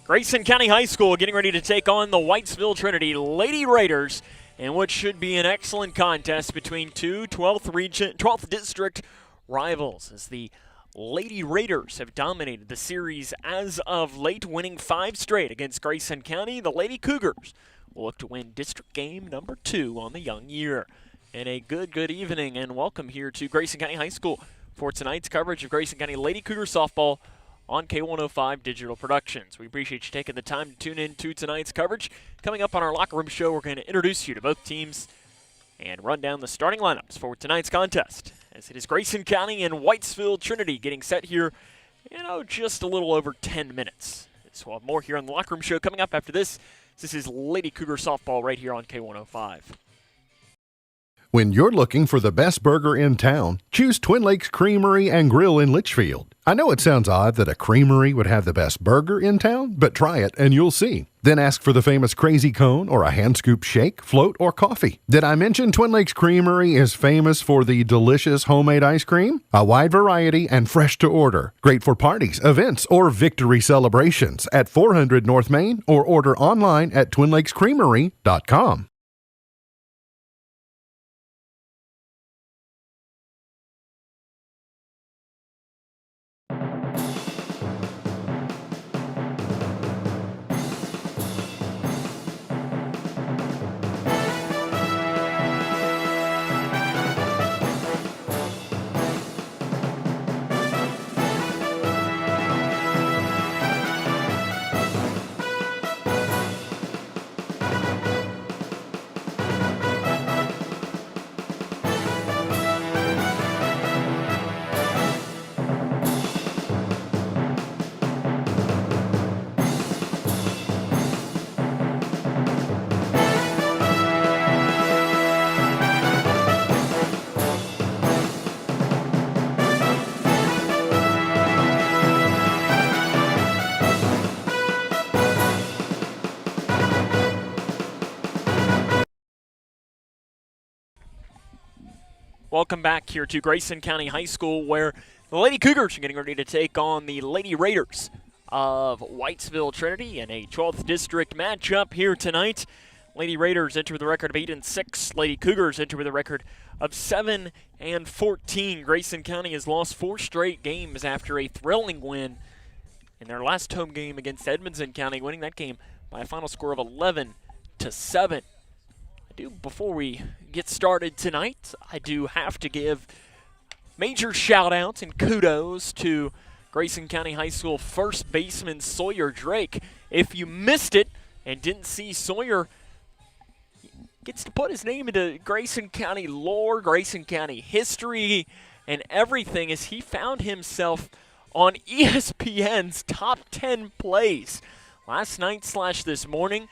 Grayson County High School getting ready to take on the Whitesville Trinity Lady Raiders in what should be an excellent contest between two 12th District rivals, as the Lady Raiders have dominated the series as of late, winning 5 straight against Grayson County. The Lady Cougars will look to win district game number 2 on the young year. And a good evening and welcome here to Grayson County High School for tonight's coverage of Grayson County Lady Cougar softball on K105 Digital Productions. We appreciate you taking the time to tune in to tonight's coverage. Coming up on our locker room show, we're going to introduce you to both teams and run down the starting lineups for tonight's contest, as it is Grayson County and Whitesville Trinity getting set here in just a little over 10 minutes. So we'll have more here on the locker room show coming up after this. This is Lady Cougar softball right here on K105. When you're looking for the best burger in town, choose Twin Lakes Creamery and Grill in Litchfield. I know it sounds odd that a creamery would have the best burger in town, but try it and you'll see. Then ask for the famous Crazy Cone or a hand-scoop shake, float, or coffee. Did I mention Twin Lakes Creamery is famous for the delicious homemade ice cream? A wide variety and fresh to order. Great for parties, events, or victory celebrations at 400 North Main, or order online at twinlakescreamery.com. Welcome back here to Grayson County High School, where the Lady Cougars are getting ready to take on the Lady Raiders of Whitesville Trinity in a 12th District matchup here tonight. Lady Raiders enter with a record of 8-6. Lady Cougars enter with a record of 7-14. Grayson County has lost 4 straight games after a thrilling win in their last home game against Edmonson County, winning that game by a final score of 11-7. Before we get started tonight, I do have to give major shout out and kudos to Grayson County High School first baseman Sawyer Drake. If you missed it and didn't see, Sawyer gets to put his name into Grayson County lore, Grayson County history, and everything, as he found himself on ESPN's top 10 plays last night / this morning,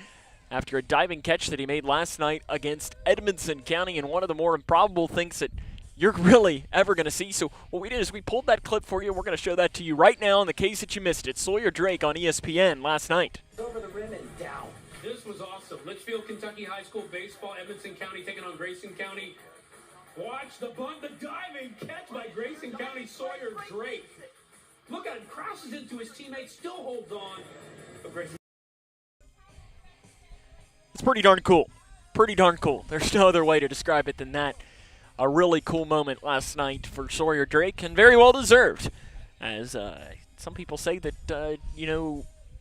after a diving catch that he made last night against Edmonson County, and one of the more improbable things that you're really ever going to see. So what we did is we pulled that clip for you. We're going to show that to you right now in the case that you missed it. Sawyer Drake on ESPN last night. Over the rim and down. This was awesome. Litchfield, Kentucky High School baseball. Edmonson County taking on Grayson County. Watch the bunt, the diving catch by Grayson County Sawyer Drake. Look at him, crashes into his teammate, still holds on. But Grayson. It's pretty darn cool. Pretty darn cool. There's no other way to describe it than that. A really cool moment last night for Sawyer Drake, and very well deserved. As some people say that,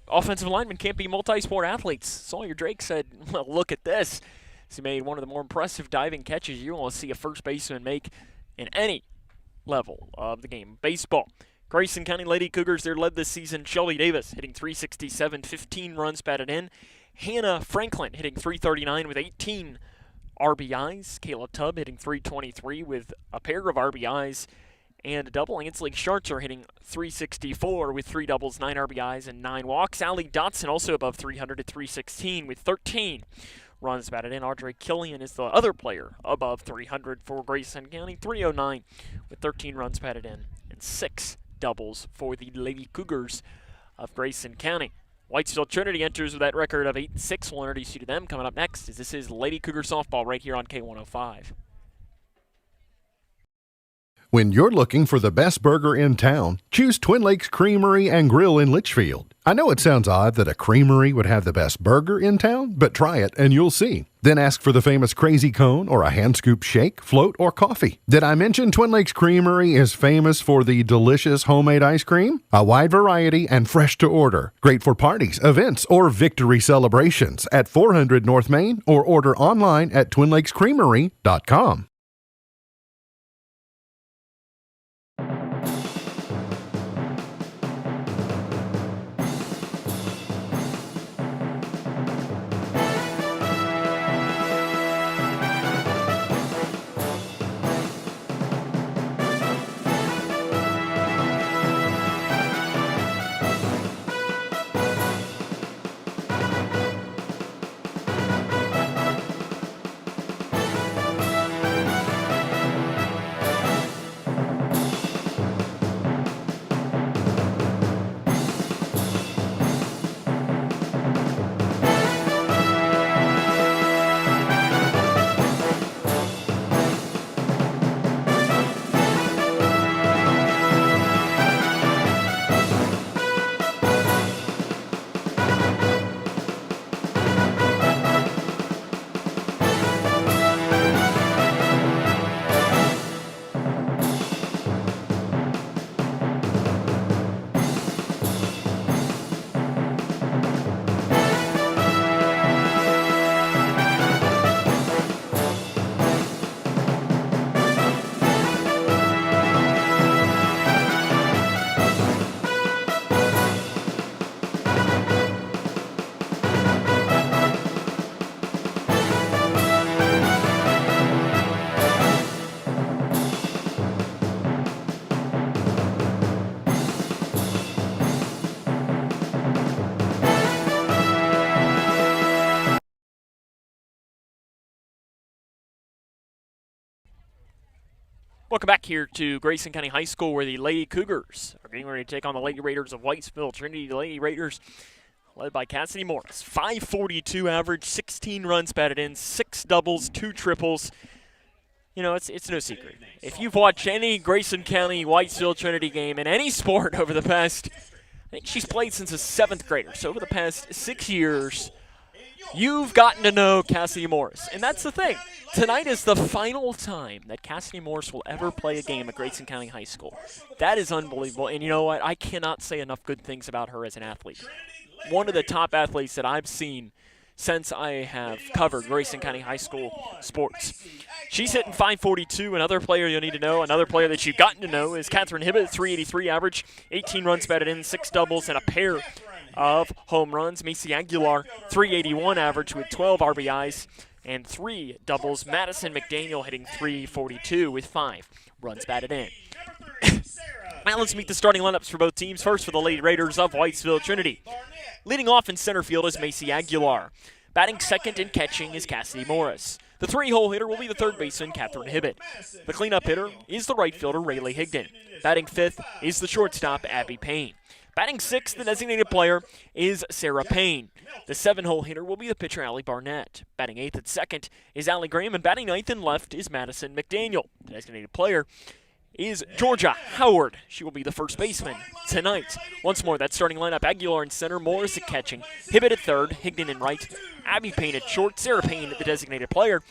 offensive linemen can't be multi-sport athletes. Sawyer Drake said, well, look at this. He made one of the more impressive diving catches you want to see a first baseman make in any level of the game of baseball. Grayson County Lady Cougars, they're led this season. Shelby Davis hitting .367, 15 runs batted in. Hannah Franklin hitting .339 with 18 RBIs. Kayla Tubb hitting .323 with a pair of RBIs and a double. Ainsley Schartzer hitting .364 with 3 doubles, 9 RBIs, and 9 walks. Allie Dotson also above .300 at .316 with 13 runs batted in. Audrey Killian is the other player above .300 for Grayson County, .309 with 13 runs batted in and 6 doubles for the Lady Cougars of Grayson County. Whitesville Trinity enters with that record of 8-6. We'll introduce you to them coming up next, as this is Lady Cougar softball right here on K105. When you're looking for the best burger in town, choose Twin Lakes Creamery and Grill in Litchfield. I know it sounds odd that a creamery would have the best burger in town, but try it and you'll see. Then ask for the famous Crazy Cone or a hand scoop shake, float, or coffee. Did I mention Twin Lakes Creamery is famous for the delicious homemade ice cream? A wide variety and fresh to order. Great for parties, events, or victory celebrations at 400 North Main or order online at twinlakescreamery.com. Welcome back here to Grayson County High School, where the Lady Cougars are getting ready to take on the Lady Raiders of Whitesville Trinity Lady Raiders, led by Cassidy Morris. 542 average, 16 runs batted in, 6 doubles, 2 triples. You know, it's no secret. If you've watched any Grayson County Whitesville Trinity game in any sport over the past, I think she's played since a 7th grader, so over the past 6 years, you've gotten to know Cassidy Morris. And that's the thing. Tonight is the final time that Cassidy Morris will ever play a game at Grayson County High School. That is unbelievable. And you know what? I cannot say enough good things about her as an athlete. One of the top athletes that I've seen since I have covered Grayson County High School sports. She's hitting 542. Another player you'll need to know, another player that you've gotten to know is Catherine Hibbett, 383 average, 18 runs batted in, 6 doubles, and a pair of home runs. Macy Aguilar, 381 average with 12 RBIs and 3 doubles. Madison McDaniel hitting 342 with 5 runs batted in. Now let's meet the starting lineups for both teams. First for the Lady Raiders of Whitesville Trinity. Leading off in center field is Macy Aguilar. Batting second and catching is Cassidy Morris. The 3-hole hitter will be the third baseman, Catherine Hibbett. The cleanup hitter is the right fielder, Rayleigh Higdon. Batting fifth is the shortstop, Abby Payne. Batting sixth, the designated player, is Sarah Payne. The 7-hole hitter will be the pitcher, Allie Barnett. Batting eighth and second is Allie Graham, and batting ninth and left is Madison McDaniel. The designated player is Georgia Howard. She will be the first baseman tonight. Once more, that starting lineup: Aguilar in center, Morris at catching, Hibbett at third, Higdon in right, Abby Payne at short, Sarah Payne at the designated player,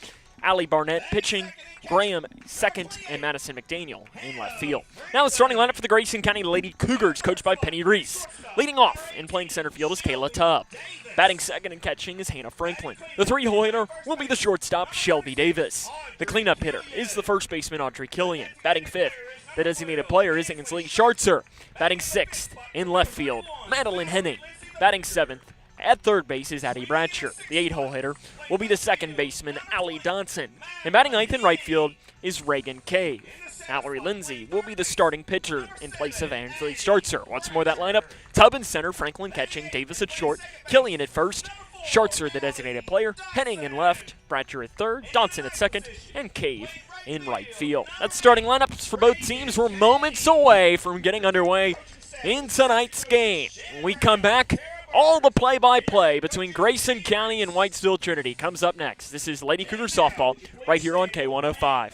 Allie Barnett pitching, Graham second, and Madison McDaniel in left field. Now the starting lineup for the Grayson County Lady Cougars, coached by Penny Reese. Leading off and playing center field is Kayla Tubb. Batting second and catching is Hannah Franklin. The 3-hole hitter will be the shortstop, Shelby Davis. The cleanup hitter is the first baseman, Audrey Killian. Batting fifth, the designated player is Ainsley Schartzer. Batting sixth in left field, Madeline Henning. Batting seventh at third base is Addie Bratcher. The 8-hole hitter will be the second baseman, Allie Dodson. And batting ninth in right field is Reagan Cave. Mallory Lindsay will be the starting pitcher in place of Ainsley Schartzer. Once more, that lineup: Tubb in center, Franklin catching, Davis at short, Killian at first, Schartzer the designated player, Henning in left, Bratcher at third, Dodson at second, and Cave in right field. That's starting lineups for both teams. We're moments away from getting underway in tonight's game. When we come back, all the play-by-play between Grayson County and Whitesville Trinity comes up next. This is Lady Cougar Softball right here on K105.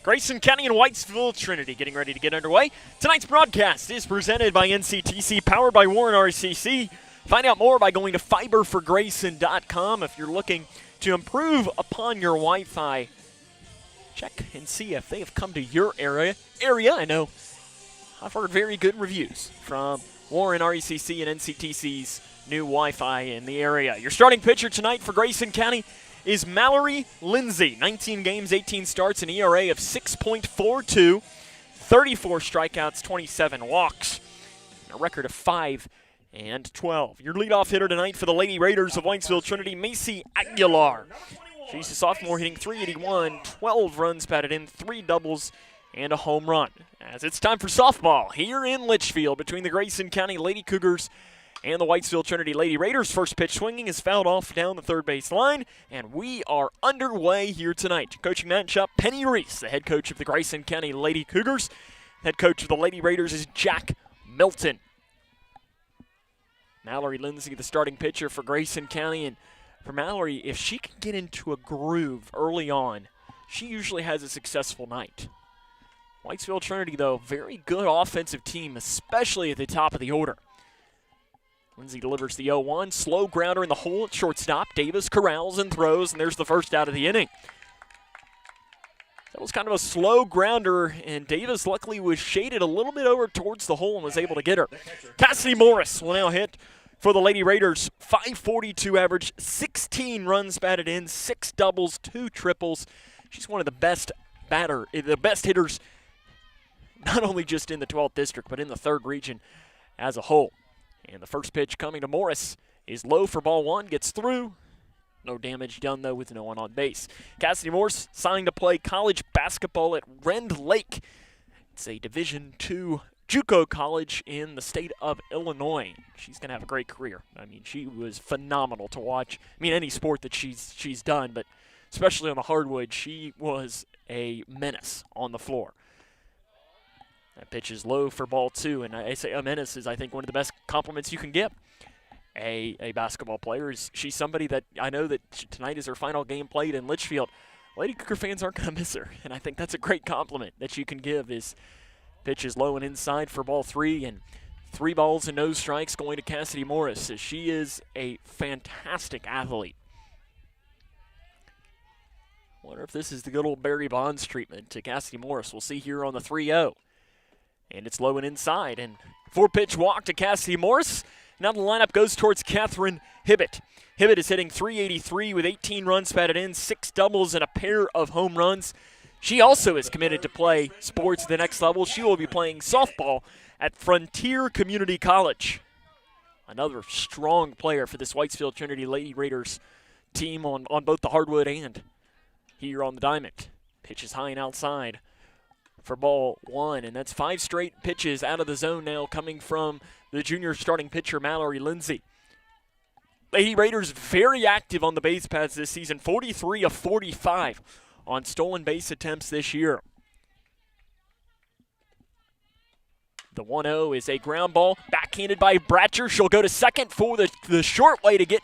Grayson County and Whitesville Trinity getting ready to get underway. Tonight's broadcast is presented by NCTC, powered by Warren RCC. Find out more by going to fiberforgrayson.com. If you're looking to improve upon your Wi-Fi, check and see if they have come to your area. I know I've heard very good reviews from Warren RCC and NCTC's new Wi-Fi in the area. Your starting pitcher tonight for Grayson County is Mallory Lindsay. 19 games, 18 starts, an ERA of 6.42, 34 strikeouts, 27 walks, and a record of 5-12. Your leadoff hitter tonight for the Lady Raiders of Whitesville Trinity, Macy Aguilar. She's a sophomore hitting .381, 12 runs batted in, 3 doubles, and a home run. As it's time for softball here in Litchfield between the Grayson County Lady Cougars and the Whitesville Trinity Lady Raiders. First pitch swinging is fouled off down the third base line, and we are underway here tonight. Coaching matchup, Penny Reese, the head coach of the Grayson County Lady Cougars. Head coach of the Lady Raiders is Jack Milton. Mallory Lindsay, the starting pitcher for Grayson County, and for Mallory, if she can get into a groove early on, she usually has a successful night. Whitesville Trinity, though, very good offensive team, especially at the top of the order. Lindsay delivers the 0-1. Slow grounder in the hole at shortstop. Davis corrals and throws, and there's the first out of the inning. That was kind of a slow grounder, and Davis luckily was shaded a little bit over towards the hole and was able to get her. Cassidy Morris will now hit for the Lady Raiders. .542 average, 16 runs batted in, 6 doubles, 2 triples. She's one of the best hitters, not only just in the 12th district, but in the 3rd region as a whole. And the first pitch coming to Morris is low for ball 1, gets through. No damage done, though, with no one on base. Cassidy Morris signed to play college basketball at Rend Lake. It's a Division II JUCO college in the state of Illinois. She's going to have a great career. I mean, she was phenomenal to watch. I mean, any sport that she's done, but especially on the hardwood, she was a menace on the floor. That pitch is low for ball 2, and I say a menace is, I think, one of the best compliments you can give a basketball player. She's somebody that I know that tonight is her final game played in Litchfield. Lady Cougar fans aren't going to miss her, and I think that's a great compliment that you can give. Is pitch is low and inside for ball 3, and 3 balls and no strikes going to Cassidy Morris, as she is a fantastic athlete. Wonder if this is the good old Barry Bonds treatment to Cassidy Morris. We'll see here on the 3-0. And it's low and inside. And 4-pitch walk to Cassidy Morris. Now the lineup goes towards Catherine Hibbett. Hibbett is hitting .383 with 18 runs batted in, 6 doubles, and a pair of home runs. She also is committed to play sports at the next level. She will be playing softball at Frontier Community College. Another strong player for this Whitesville Trinity Lady Raiders team on both the hardwood and here on the diamond. Pitch is high and outside for ball 1, and that's 5 straight pitches out of the zone now coming from the junior starting pitcher, Mallory Lindsay. Lady Raiders very active on the base paths this season, 43 of 45 on stolen base attempts this year. The 1-0 is a ground ball, backhanded by Bratcher. She'll go to second for the short way to get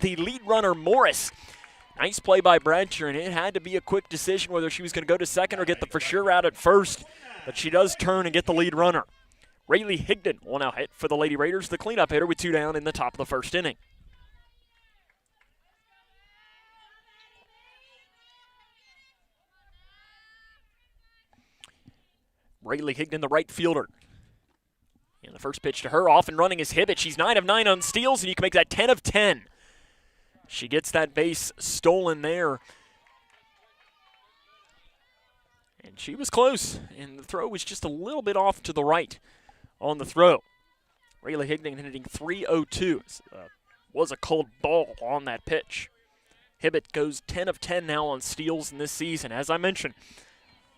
the lead runner, Morris. Nice play by Bratcher, and it had to be a quick decision whether she was going to go to second or get the for sure out at first. But she does turn and get the lead runner. Rayleigh Higdon will now hit for the Lady Raiders, the cleanup hitter with 2 down in the top of the first inning. Rayleigh Higdon, the right fielder. And the first pitch to her, off and running is Hibbett. She's 9 of 9 on steals, and you can make that 10 of 10. She gets that base stolen there. And she was close, and the throw was just a little bit off to the right on the throw. Rayleigh Higdon hitting .302. Was a cold ball on that pitch. Hibbett goes 10 of 10 now on steals in this season. As I mentioned,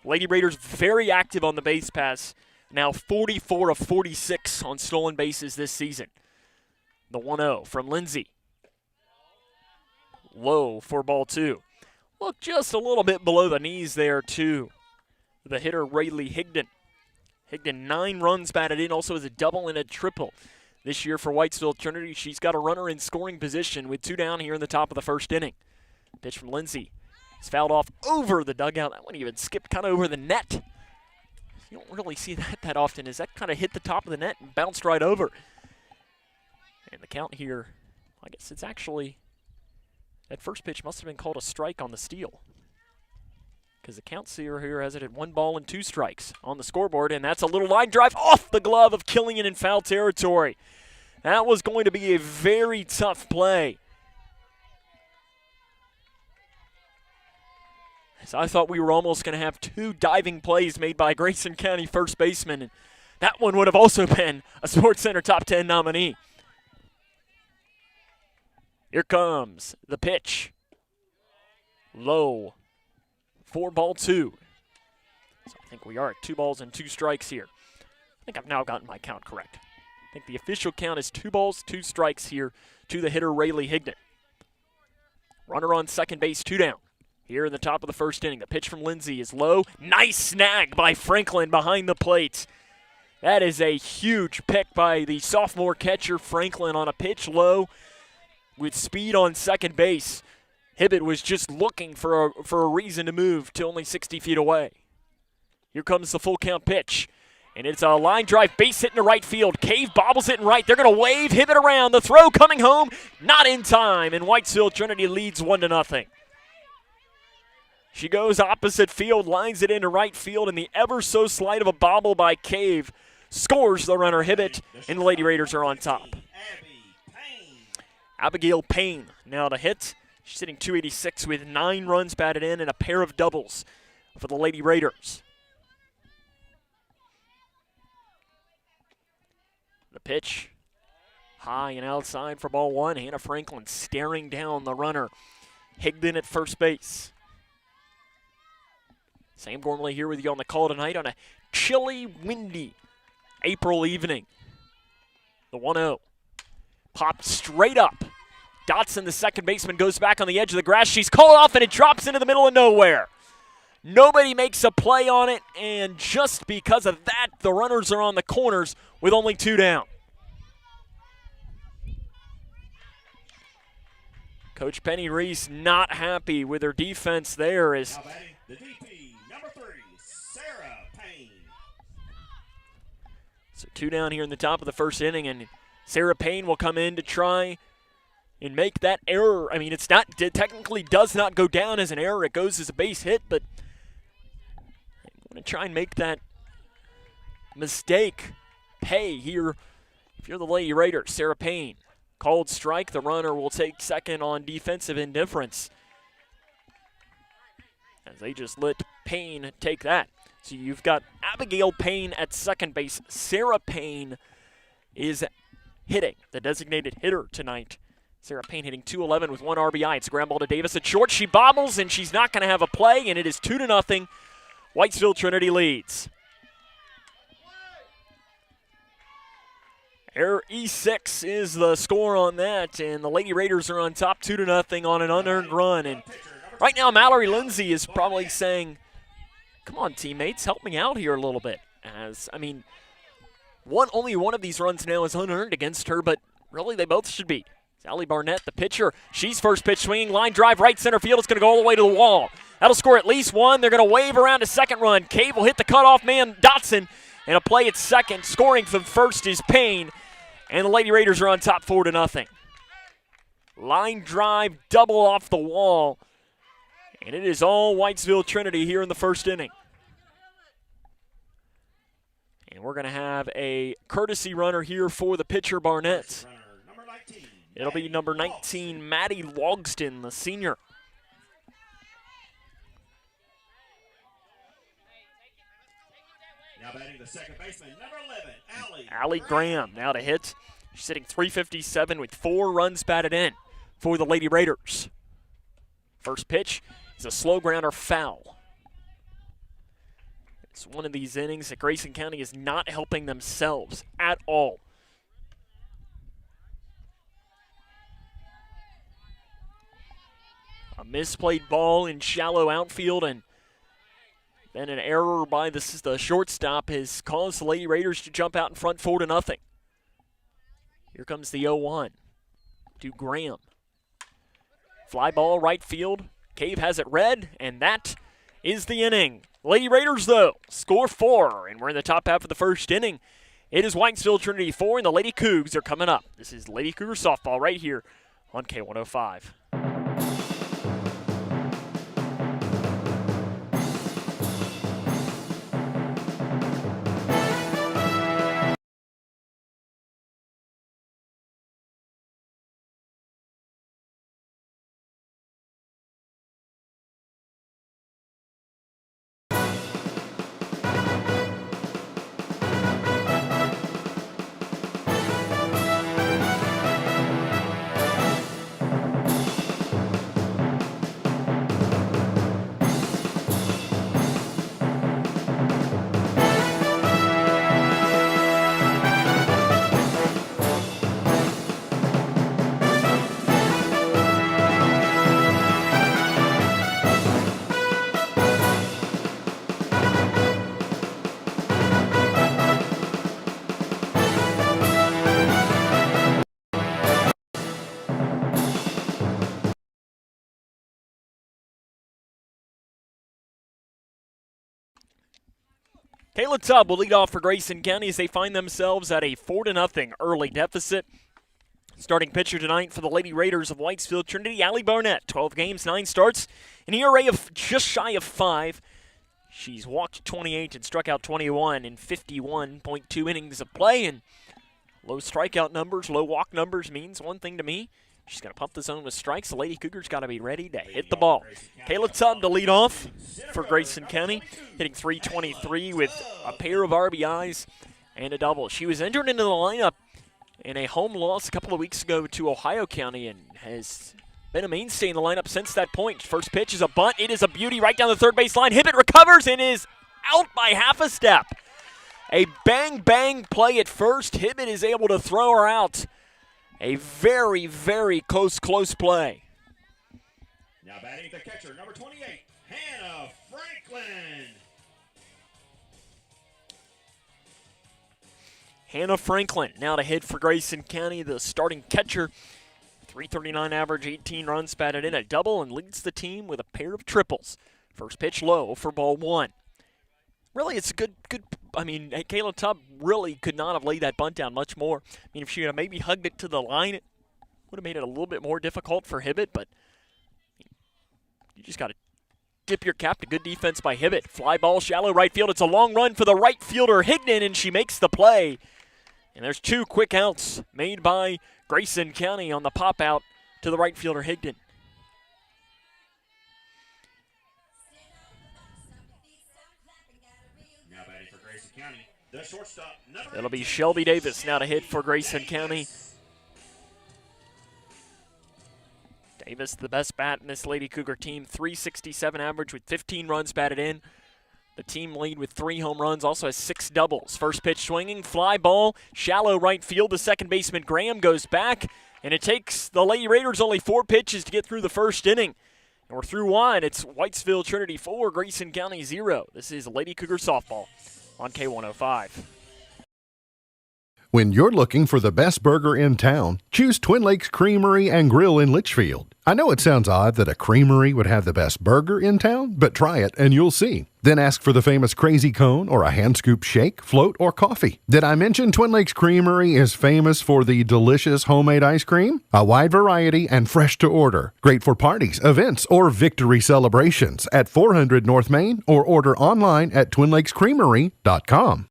Lady Raiders very active on the base paths. Now 44 of 46 on stolen bases this season. The 1-0 from Lindsay. Low for ball 2. Look just a little bit below the knees there to the hitter, Rayleigh Higdon. Higdon 9 runs batted in, also has a double and a triple this year for Whitesville Trinity. She's got a runner in scoring position with 2 down here in the top of the first inning. Pitch from Lindsay It's fouled off over the dugout. That one even skipped kind of over the net. You don't really see that often, as that kind of hit the top of the net and bounced right over. And the count here, I guess it's actually, that first pitch must have been called a strike on the steal, because the count seer here has it at 1 ball and 2 strikes on the scoreboard, and that's a little line drive off the glove of Killian in foul territory. That was going to be a very tough play. So I thought we were almost going to have 2 diving plays made by Grayson County first baseman, and that one would have also been a SportsCenter Top 10 nominee. Here comes the pitch. Low. 4 ball 2. So I think we are at 2 balls and 2 strikes here. I think I've now gotten my count correct. I think the official count is 2 balls, 2 strikes here to the hitter, Rayleigh Higdon. Runner on second base, 2 down. Here in the top of the first inning, the pitch from Lindsay is low. Nice snag by Franklin behind the plate. That is a huge pick by the sophomore catcher, Franklin, on a pitch low with speed on second base. Hibbett was just looking for a reason to move to only 60 feet away. Here comes the full count pitch. And it's a line drive, base hit into right field. Cave bobbles it in right. They're going to wave Hibbett around. The throw coming home, not in time. And Whitesville Trinity leads 1-0. She goes opposite field, lines it into right field, and the ever so slight of a bobble by Cave scores the runner Hibbett, and the Lady Raiders are on top. Abigail Payne now to hit. She's hitting .286 with 9 runs batted in and a pair of doubles for the Lady Raiders. The pitch, high and outside for ball 1. Hannah Franklin staring down the runner. Higdon at first base. Sam Gormley here with you on the call tonight on a chilly, windy April evening. The 1-0. Popped straight up. Dotson, the second baseman, goes back on the edge of the grass. She's called off, and it drops into the middle of nowhere. Nobody makes a play on it, and just because of that, the runners are on the corners with only 2 down. Coach Penny Reese not happy with her defense there. As now batting the DP, number 3, Sarah Payne. So 2 down here in the top of the first inning, and Sarah Payne will come in to try and make that error. I mean, it technically does not go down as an error. It goes as a base hit, but I want to try and make that mistake pay here. If you're the Lady Raiders, Sarah Payne, called strike. The runner will take second on defensive indifference, as they just let Payne take that. So you've got Abigail Payne at second base. Sarah Payne is hitting, the designated hitter tonight. Sarah Payne hitting .211 with 1 RBI. It's a ground ball to Davis at short. She bobbles, and she's not going to have a play, and it is 2-0. Whitesville Trinity leads. Error E6 is the score on that, and the Lady Raiders are on top 2-0 on an unearned run. And right now, Mallory Lindsay is probably saying, come on, teammates, help me out here a little bit. As, I mean, only one of these runs now is unearned against her, but really they both should be. Sally Barnett, the pitcher, she's first pitch swinging, line drive right center field. It's going to go all the way to the wall. That'll score at least 1. They're going to wave around a second run. Cave will hit the cutoff man, Dotson, and a play at second. Scoring from first is Payne, and the Lady Raiders are on top 4-0. Line drive, double off the wall, and it is all Whitesville Trinity here in the first inning. And we're going to have a courtesy runner here for the pitcher, Barnett. It'll be number 19, Maddie Logston, the senior. Now batting the second baseman, number 11, Allie Graham now to hit. She's hitting .357 with 4 runs batted in for the Lady Raiders. First pitch is a slow grounder foul. It's one of these innings that Grayson County is not helping themselves at all. A misplayed ball in shallow outfield, and then an error by the shortstop has caused the Lady Raiders to jump out in front 4-0. Here comes the 0-1 to Graham. Fly ball right field. Cave has it red, and that is the inning. Lady Raiders, though, score 4, and we're in the top half of the first inning. It is Whitesville Trinity 4, and the Lady Cougs are coming up. This is Lady Cougar softball right here on K105. Kayla Tubb will lead off for Grayson County as they find themselves at a 4-0 early deficit. Starting pitcher tonight for the Lady Raiders of Whitesville Trinity, Allie Barnett. 12 games, 9 starts, an ERA of just shy of 5. She's walked 28 and struck out 21 in 51.2 innings of play. And low strikeout numbers, low walk numbers means one thing to me. She's going to pump the zone with strikes. The Lady Cougars got to be ready to hit the ball. Kayla Tubb to lead off for Grayson County, hitting .323 with a pair of RBIs and a double. She was entered into the lineup in a home loss a couple of weeks ago to Ohio County and has been a mainstay in the lineup since that point. First pitch is a bunt. It is a beauty right down the third base line. Hibbett recovers and is out by half a step. A bang-bang play at first. Hibbett is able to throw her out. A very, very close play. Now batting the catcher, number 28, Hannah Franklin. Hannah Franklin now to hit for Grayson County, the starting catcher. .339 average, 18 runs batted in, a double, and leads the team with a pair of triples. First pitch low for ball 1. Really, it's a good. I mean, Kayla Tubb really could not have laid that bunt down much more. I mean, if she had maybe hugged it to the line, it would have made it a little bit more difficult for Hibbett, but you just got to tip your cap to good defense by Hibbett. Fly ball, shallow right field. It's a long run for the right fielder, Higdon, and she makes the play. And there's 2 quick outs made by Grayson County on the pop out to the right fielder, Higdon. The shortstop, It'll be Shelby Davis now to hit for Grayson County. Davis, the best bat in this Lady Cougar team, .367 average with 15 runs batted in. The team lead with 3 home runs, also has 6 doubles. First pitch swinging, fly ball, shallow right field. The second baseman, Graham, goes back, and it takes the Lady Raiders only 4 pitches to get through the first inning. And we're through 1. It's Whitesville Trinity 4, Grayson County 0. This is Lady Cougar softball on K105. When you're looking for the best burger in town, choose Twin Lakes Creamery and Grill in Litchfield. I know it sounds odd that a creamery would have the best burger in town, but try it and you'll see. Then ask for the famous Crazy Cone or a hand scoop shake, float, or coffee. Did I mention Twin Lakes Creamery is famous for the delicious homemade ice cream? A wide variety and fresh to order. Great for parties, events, or victory celebrations at 400 North Main or order online at twinlakescreamery.com.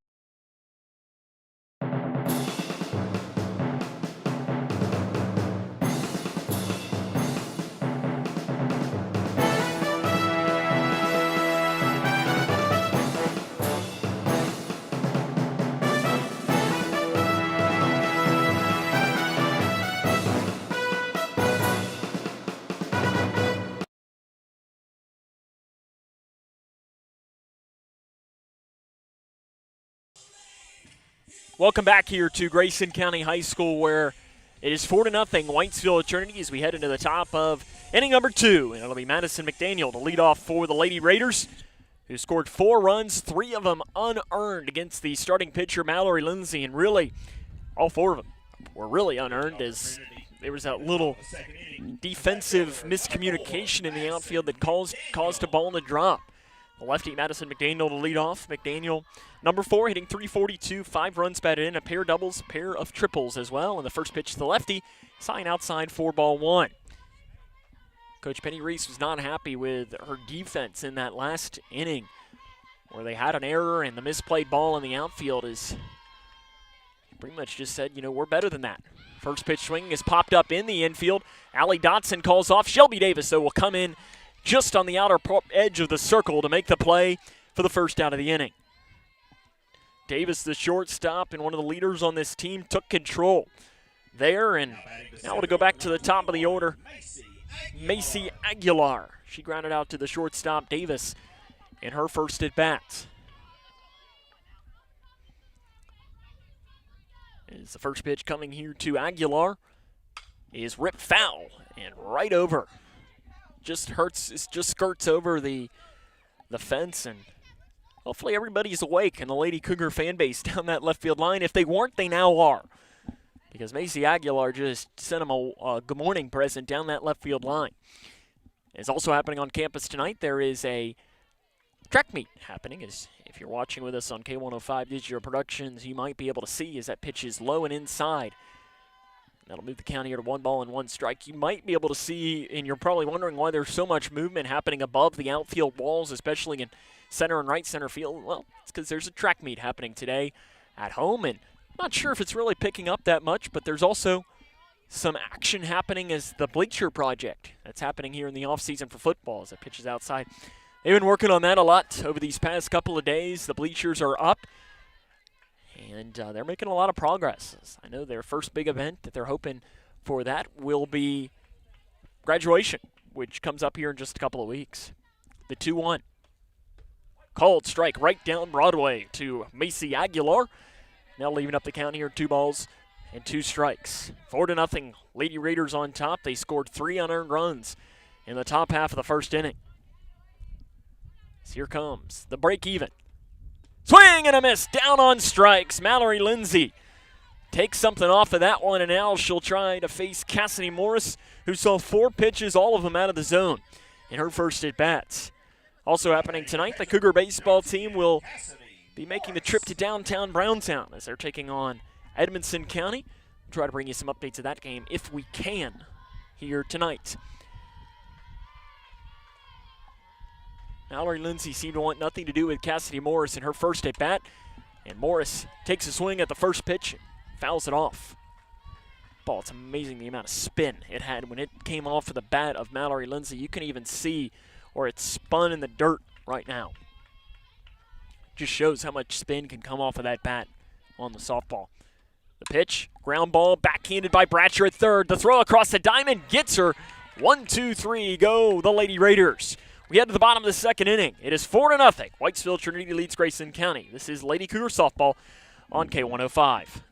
Welcome back here to Grayson County High School, where it is 4-0 Whitesville Trinity as we head into the top of inning number 2. And it'll be Madison McDaniel to lead off for the Lady Raiders, who scored 4 runs, 3 of them unearned against the starting pitcher, Mallory Lindsay. And really, all 4 of them were really unearned as there was that little defensive miscommunication in the outfield that caused a ball to drop. The lefty Madison McDaniel to lead off. McDaniel, number 4, hitting .342, 5 runs batted in, a pair of doubles, a pair of triples as well. And the first pitch to the lefty, sign outside, 4-1. Coach Penny Reese was not happy with her defense in that last inning, where they had an error and the misplayed ball in the outfield is pretty much just said, you know, we're better than that. First pitch swing is popped up in the infield. Allie Dotson calls off. Shelby Davis, though, will come in just on the outer edge of the circle to make the play for the first out of the inning. Davis, the shortstop and one of the leaders on this team, took control there. And now we'll go back to the top of the order. Macy Aguilar. She grounded out to the shortstop, Davis, in her first at bat. As the first pitch coming here to Aguilar is ripped foul and right over. Just skirts over the fence, and hopefully everybody's awake in the Lady Cougar fan base down that left field line. If they weren't, they now are, because Macy Aguilar just sent them a good morning present down that left field line. It's also happening on campus tonight. There is a track meet happening. As if you're watching with us on K105 Digital Productions, you might be able to see as that pitch is low and inside. That'll move the count here to 1-1. You might be able to see, and you're probably wondering why there's so much movement happening above the outfield walls, especially in center and right center field. Well, it's because there's a track meet happening today at home, and I'm not sure if it's really picking up that much, but there's also some action happening as the bleacher project that's happening here in the offseason for football as it pitches outside. They've been working on that a lot over these past couple of days. The bleachers are up, and they're making a lot of progress. I know their first big event that they're hoping for that will be graduation, which comes up here in just a couple of weeks. The 2-1. Called strike right down Broadway to Macy Aguilar. Now leaving up the count here, 2-2. 4-0. Lady Raiders on top. They scored 3 unearned runs in the top half of the first inning. So here comes the break even. Swing and a miss, down on strikes. Mallory Lindsay takes something off of that one, and now she'll try to face Cassidy Morris, who saw 4 pitches, all of them out of the zone in her first at-bats. Also happening tonight, the Cougar baseball team will be making the trip to downtown Brownstown as they're taking on Edmonson County. We'll try to bring you some updates of that game if we can here tonight. Mallory Lindsay seemed to want nothing to do with Cassidy Morris in her first at-bat, and Morris takes a swing at the first pitch and fouls it off. Ball, it's amazing the amount of spin it had when it came off of the bat of Mallory Lindsay. You can even see where it's spun in the dirt right now. Just shows how much spin can come off of that bat on the softball. The pitch, ground ball, backhanded by Bratcher at third. The throw across the diamond gets her. 1-2-3, go the Lady Raiders. We head to the bottom of the second inning. It is 4-0. Whitesville Trinity leads Grayson County. This is Lady Cougar softball on K105.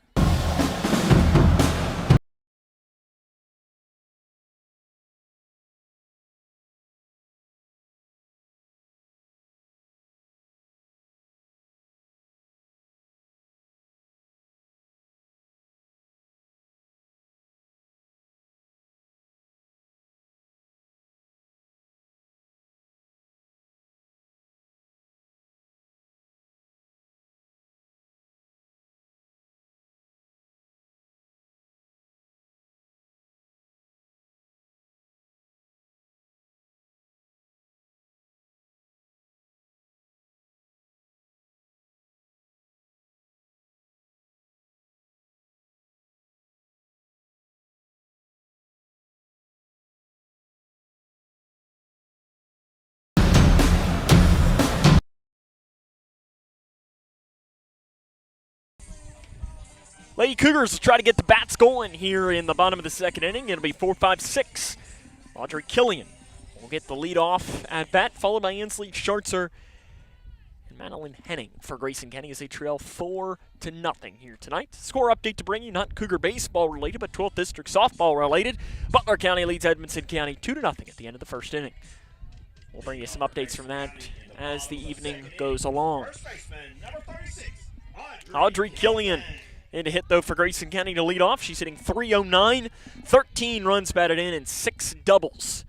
Lady Cougars will try to get the bats going here in the bottom of the second inning. It'll be 4-5-6. Audrey Killian will get the lead off at bat, followed by Ansley Schartzer and Madeline Henning for Grayson County as they trail 4-0 here tonight. Score update to bring you, not Cougar baseball related, but 12th District softball related. Butler County leads Edmonson County 2-0 at the end of the first inning. We'll bring you some updates from that as the evening goes along. Audrey Killian And a hit, though, for Grayson County to lead off. She's hitting .309, 13 runs batted in, and 6 doubles.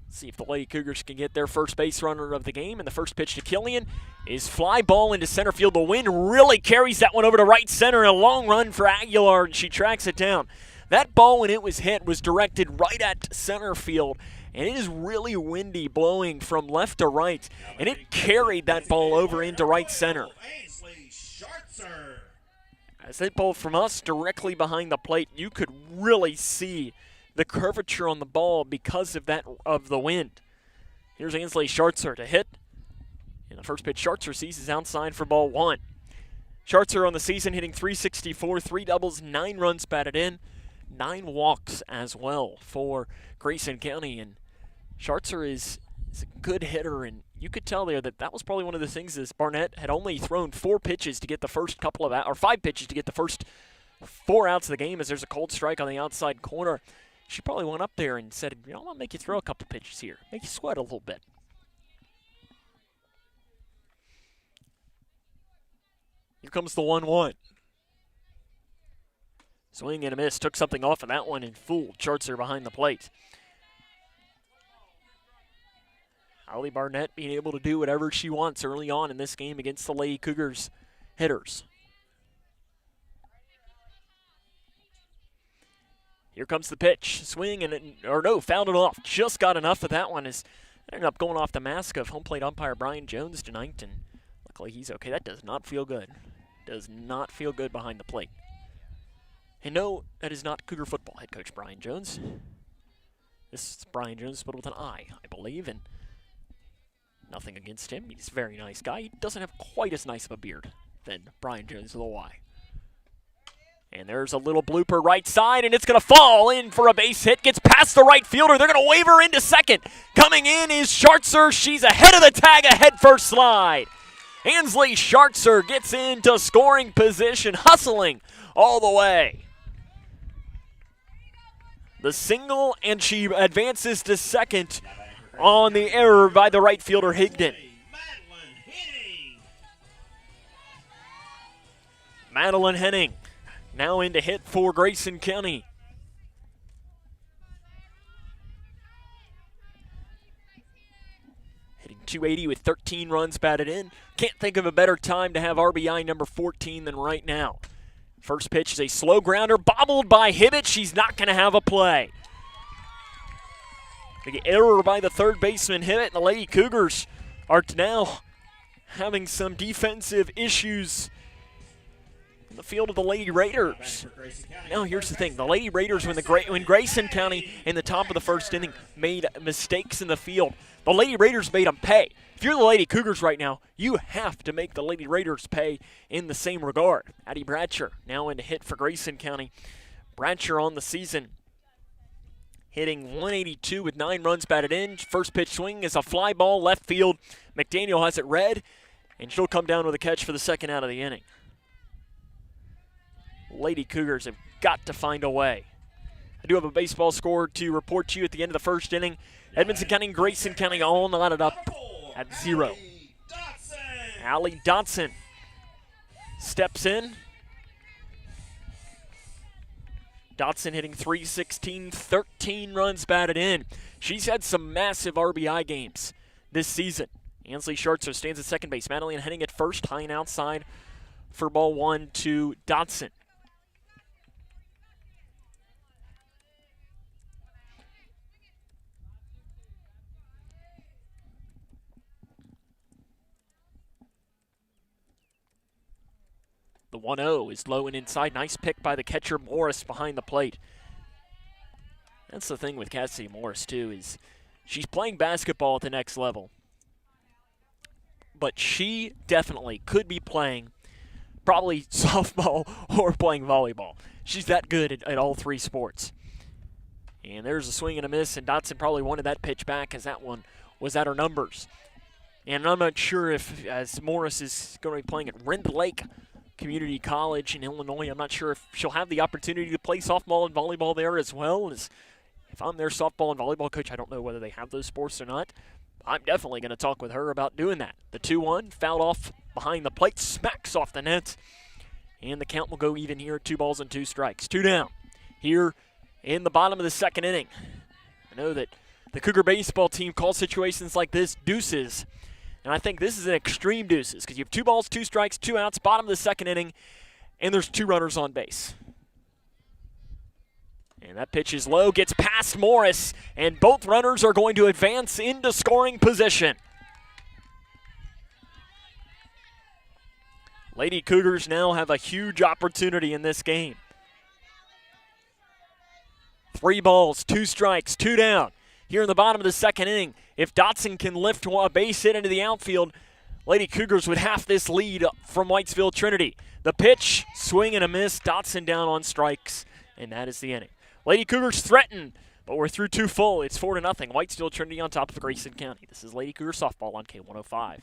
See if the Lady Cougars can get their first base runner of the game. And the first pitch to Killian is fly ball into center field. The wind really carries that one over to right center, and a long run for Aguilar, and she tracks it down. That ball, when it was hit, was directed right at center field, and it is really windy, blowing from left to right, and it carried that ball over into right center. As that ball from us directly behind the plate, you could really see the curvature on the ball because of the wind. Here's Ainsley Schartzer to hit. And the first pitch Schartzer sees is outside for ball 1. Schartzer on the season hitting .364, 3 doubles, 9 runs batted in, 9 walks as well for Grayson County. And Schartzer is a good hitter, and you could tell there that was probably one of the things is Barnett had only thrown 4 pitches to get the first couple of or 5 pitches to get the first 4 outs of the game, as there's a cold strike on the outside corner. She probably went up there and said, I'm going to make you throw a couple pitches here, make you sweat a little bit. Here comes the 1-1. Swing and a miss. Took something off of that one and fooled Schartzer behind the plate. Holly Barnett being able to do whatever she wants early on in this game against the Lady Cougars hitters. Here comes the pitch. Swing fouled it off. Just got enough of that one. Ended up going off the mask of home plate umpire Brian Jones tonight, and luckily he's okay. That does not feel good. Does not feel good behind the plate. And no, that is not Cougar football head coach Brian Jones. This is Brian Jones, spelled with an I believe, and nothing against him. He's a very nice guy. He doesn't have quite as nice of a beard than Brian Jones with a Y. And there's a little blooper right side, and it's going to fall in for a base hit. Gets past the right fielder. They're going to wave her into second. Coming in is Schartzer. She's ahead of the tag, a head-first slide. Ainsley Schartzer gets into scoring position, hustling all the way. The single, and she advances to second on the error by the right fielder, Higdon. Madeline Henning now in to hit for Grayson County. Hitting .280 with 13 runs batted in. Can't think of a better time to have RBI number 14 than right now. First pitch is a slow grounder, bobbled by Hibbett. She's not going to have a play. The error by the third baseman Hibbett, and the Lady Cougars are now having some defensive issues in the field of the Lady Raiders. Now here's the thing. The Lady Raiders, when Grayson County in the top of the first inning made mistakes in the field, the Lady Raiders made them pay. If you're the Lady Cougars right now, you have to make the Lady Raiders pay in the same regard. Addie Bratcher now in to hit for Grayson County. Bratcher on the season hitting .182 with 9 runs batted in. First pitch swing is a fly ball left field. McDaniel has it read, and she'll come down with a catch for the second out of the inning. Lady Cougars have got to find a way. I do have a baseball score to report to you at the end of the first inning. Edmonson County and Grayson County all knotted up at 0. Allie Dotson steps in. Dotson hitting .316, 13 runs batted in. She's had some massive RBI games this season. Ainsley Schartzer stands at second base. Madeline Henning at first, high and outside for ball 1 to Dotson. The 1-0 is low and inside. Nice pick by the catcher Morris behind the plate. That's the thing with Cassidy Morris, too, is she's playing basketball at the next level. But she definitely could be playing probably softball or playing volleyball. She's that good at all 3 sports. And there's a swing and a miss, and Dotson probably wanted that pitch back as that one was at her numbers. And I'm not sure if, as Morris is going to be playing at Rend Lake Community College in Illinois, I'm not sure if she'll have the opportunity to play softball and volleyball there as well. As if I'm their softball and volleyball coach, I don't know whether they have those sports or not. I'm definitely going to talk with her about doing that. The 2-1 fouled off behind the plate, smacks off the net, And the count will go even here, 2 balls and 2 strikes. 2 down here in the bottom of the second inning. I know that the Cougar baseball team calls situations like this deuces. And I think this is an extreme deuces because you have 2 balls, 2 strikes, 2 outs, bottom of the second inning, and there's 2 runners on base. And that pitch is low, gets past Morris, and both runners are going to advance into scoring position. Lady Cougars now have a huge opportunity in this game. 3 balls, 2 strikes, 2 down. Here in the bottom of the second inning, if Dotson can lift a base hit into the outfield, Lady Cougars would have this lead from Whitesville Trinity. The pitch, swing and a miss, Dotson down on strikes, and that is the inning. Lady Cougars threaten, but we're through 2 full. It's 4-0. Whitesville Trinity on top of Grayson County. This is Lady Cougar softball on K105.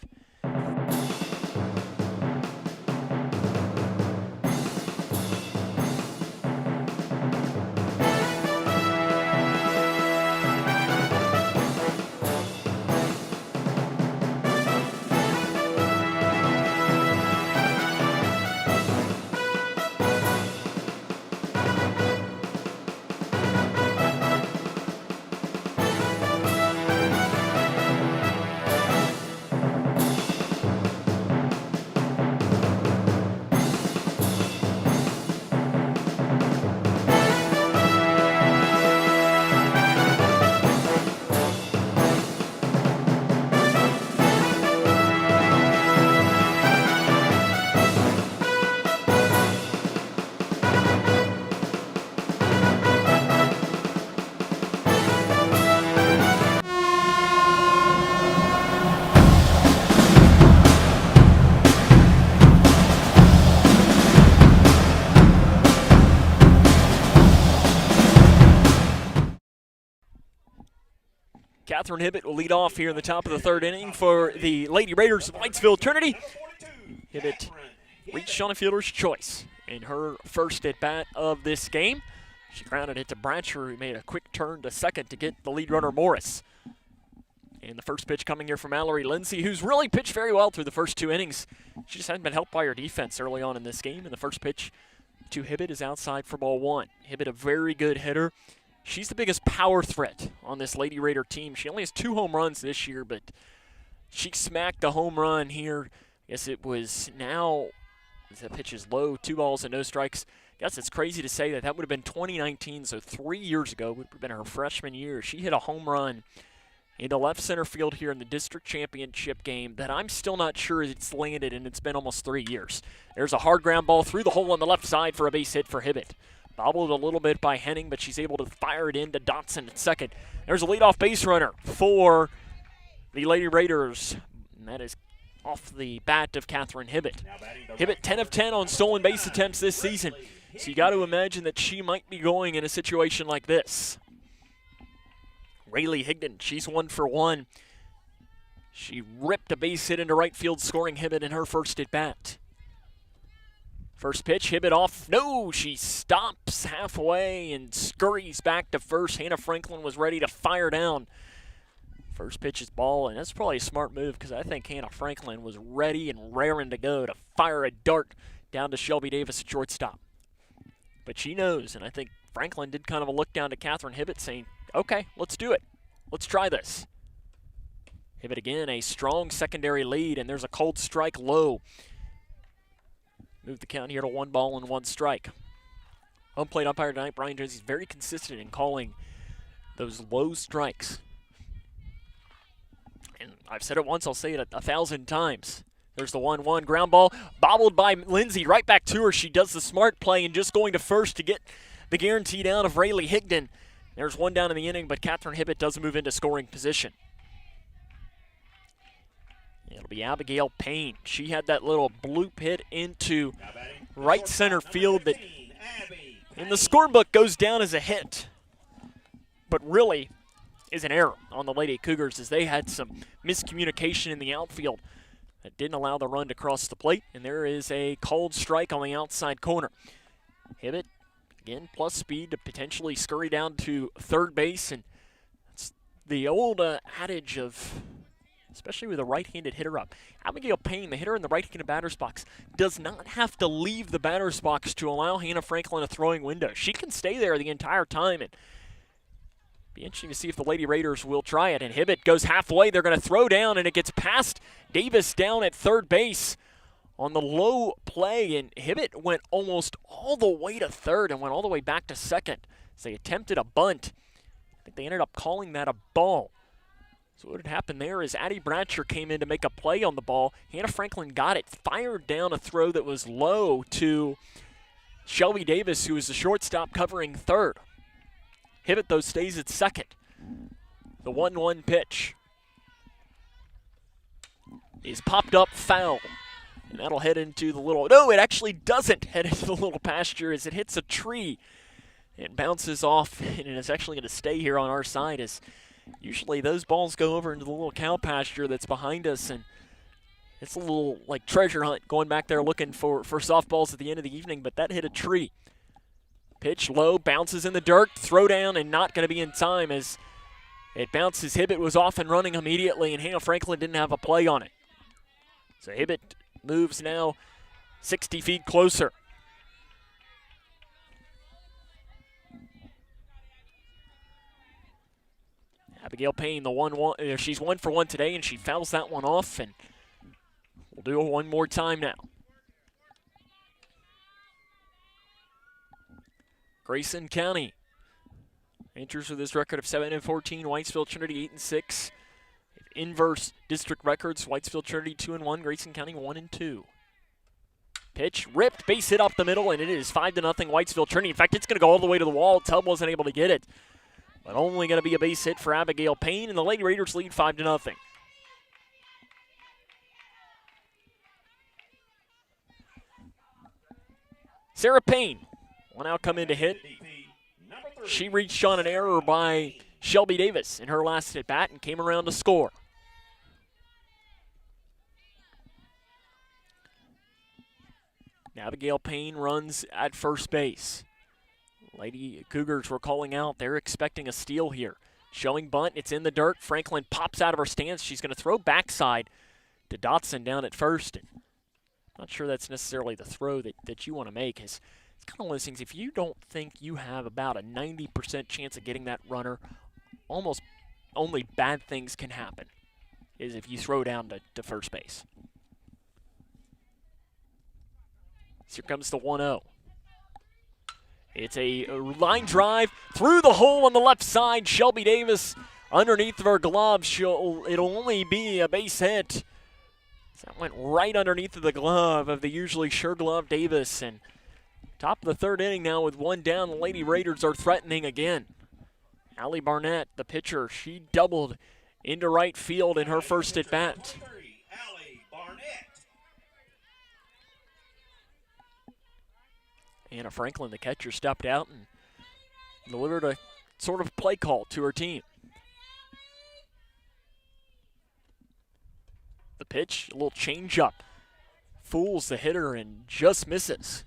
Catherine Hibbett will lead off here in the top of the third inning for the Lady Raiders of Whitesville Trinity. Hibbett reached on a fielder's choice in her first at-bat of this game. She grounded it to Bratcher, who made a quick turn to second to get the lead runner Morris. And the first pitch coming here from Mallory Lindsay, who's really pitched very well through the first 2 innings. She just hasn't been helped by her defense early on in this game. And the first pitch to Hibbett is outside for ball 1. Hibbett, a very good hitter. She's the biggest power threat on this Lady Raider team. She only has 2 home runs this year, but she smacked the home run here. I guess it was now, the pitch is low, 2 balls and no strikes. I guess it's crazy to say that would have been 2019, so 3 years ago, would have been her freshman year. She hit a home run into left center field here in the district championship game that I'm still not sure it's landed, and it's been almost 3 years. There's a hard ground ball through the hole on the left side for a base hit for Hibbett. Bobbled a little bit by Henning, but she's able to fire it into Dotson at second. There's a leadoff base runner for the Lady Raiders, and that is off the bat of Catherine Hibbett. Hibbett 10 of 10 on stolen base attempts this season, so you got to imagine that she might be going in a situation like this. Rayleigh Higdon, she's 1 for 1. She ripped a base hit into right field, scoring Hibbett in her first at bat. First pitch, Hibbett off. No, she stops halfway and scurries back to first. Hannah Franklin was ready to fire down. First pitch is ball, and that's probably a smart move because I think Hannah Franklin was ready and raring to go to fire a dart down to Shelby Davis at shortstop. But she knows, and I think Franklin did kind of a look down to Catherine Hibbett saying, okay, let's do it. Let's try this. Hibbett again, a strong secondary lead, and there's a cold strike low. Move the count here to 1 ball and 1 strike. Home plate umpire tonight, Brian Jones, he's very consistent in calling those low strikes. And I've said it once, I'll say it 1,000 times. There's the 1-1 ground ball, bobbled by Lindsay, right back to her. She does the smart play and just going to first to get the guaranteed out of Rayleigh Higdon. There's 1 down in the inning, but Catherine Hibbett does move into scoring position. It'll be Abigail Payne. She had that little bloop hit into right center field that in the scorebook goes down as a hit, but really is an error on the Lady Cougars as they had some miscommunication in the outfield that didn't allow the run to cross the plate, and there is a cold strike on the outside corner. Hibbett, again, plus speed to potentially scurry down to third base, and it's the old adage of especially with a right-handed hitter up. Abigail Payne, the hitter in the right-handed batter's box, does not have to leave the batter's box to allow Hannah Franklin a throwing window. She can stay there the entire time, and be interesting to see if the Lady Raiders will try it. And Hibbett goes halfway. They're going to throw down, and it gets past Davis down at third base on the low play, and Hibbett went almost all the way to third and went all the way back to second. So they attempted a bunt. I think they ended up calling that a ball. So what had happened there is Addie Bratcher came in to make a play on the ball. Hannah Franklin got it, fired down a throw that was low to Shelby Davis, who was the shortstop covering third. Hibbett, though, stays at second. The 1-1 pitch is popped up foul. And that'll head into the little, no, it actually doesn't head into the little pasture as it hits a tree. It bounces off, and it's actually going to stay here on our side, as usually those balls go over into the little cow pasture that's behind us, and it's a little like treasure hunt going back there looking for softballs at the end of the evening, but that hit a tree. Pitch low, bounces in the dirt, throw down, and not going to be in time as it bounces. Hibbett was off and running immediately, and Hannah Franklin didn't have a play on it. So Hibbett moves now 60 feet closer. Abigail Payne, the 1-1, she's 1 for 1 today, and she fouls that one off, and we'll do it one more time now. Grayson County enters with this record of 7-14. Whitesville Trinity 8-6. Inverse district records: Whitesville Trinity 2-1, Grayson County 1-2. Pitch ripped, base hit up the middle, and it is 5-0 Whitesville Trinity. In fact, it's going to go all the way to the wall. Tubb wasn't able to get it, but only going to be a base hit for Abigail Payne, and the Lady Raiders lead 5-0. Sarah Payne will now come in to hit. She reached on an error by Shelby Davis in her last at bat and came around to score. Abigail Payne runs at first base. Lady Cougars were calling out. They're expecting a steal here. Showing bunt. It's in the dirt. Franklin pops out of her stance. She's going to throw backside to Dotson down at first. And I'm not sure that's necessarily the throw that you want to make. It's kind of one of those things, if you don't think you have about a 90% chance of getting that runner, almost only bad things can happen, is if you throw down to first base. Here comes the 1-0. It's a line drive through the hole on the left side. Shelby Davis underneath of her glove. It'll only be a base hit. That went right underneath of the glove of the usually sure glove Davis. And top of the third inning now with one down. The Lady Raiders are threatening again. Allie Barnett, the pitcher, she doubled into right field in her first at bat. Hannah Franklin, the catcher, stepped out and delivered a sort of play call to her team. The pitch, a little changeup, fools the hitter and just misses.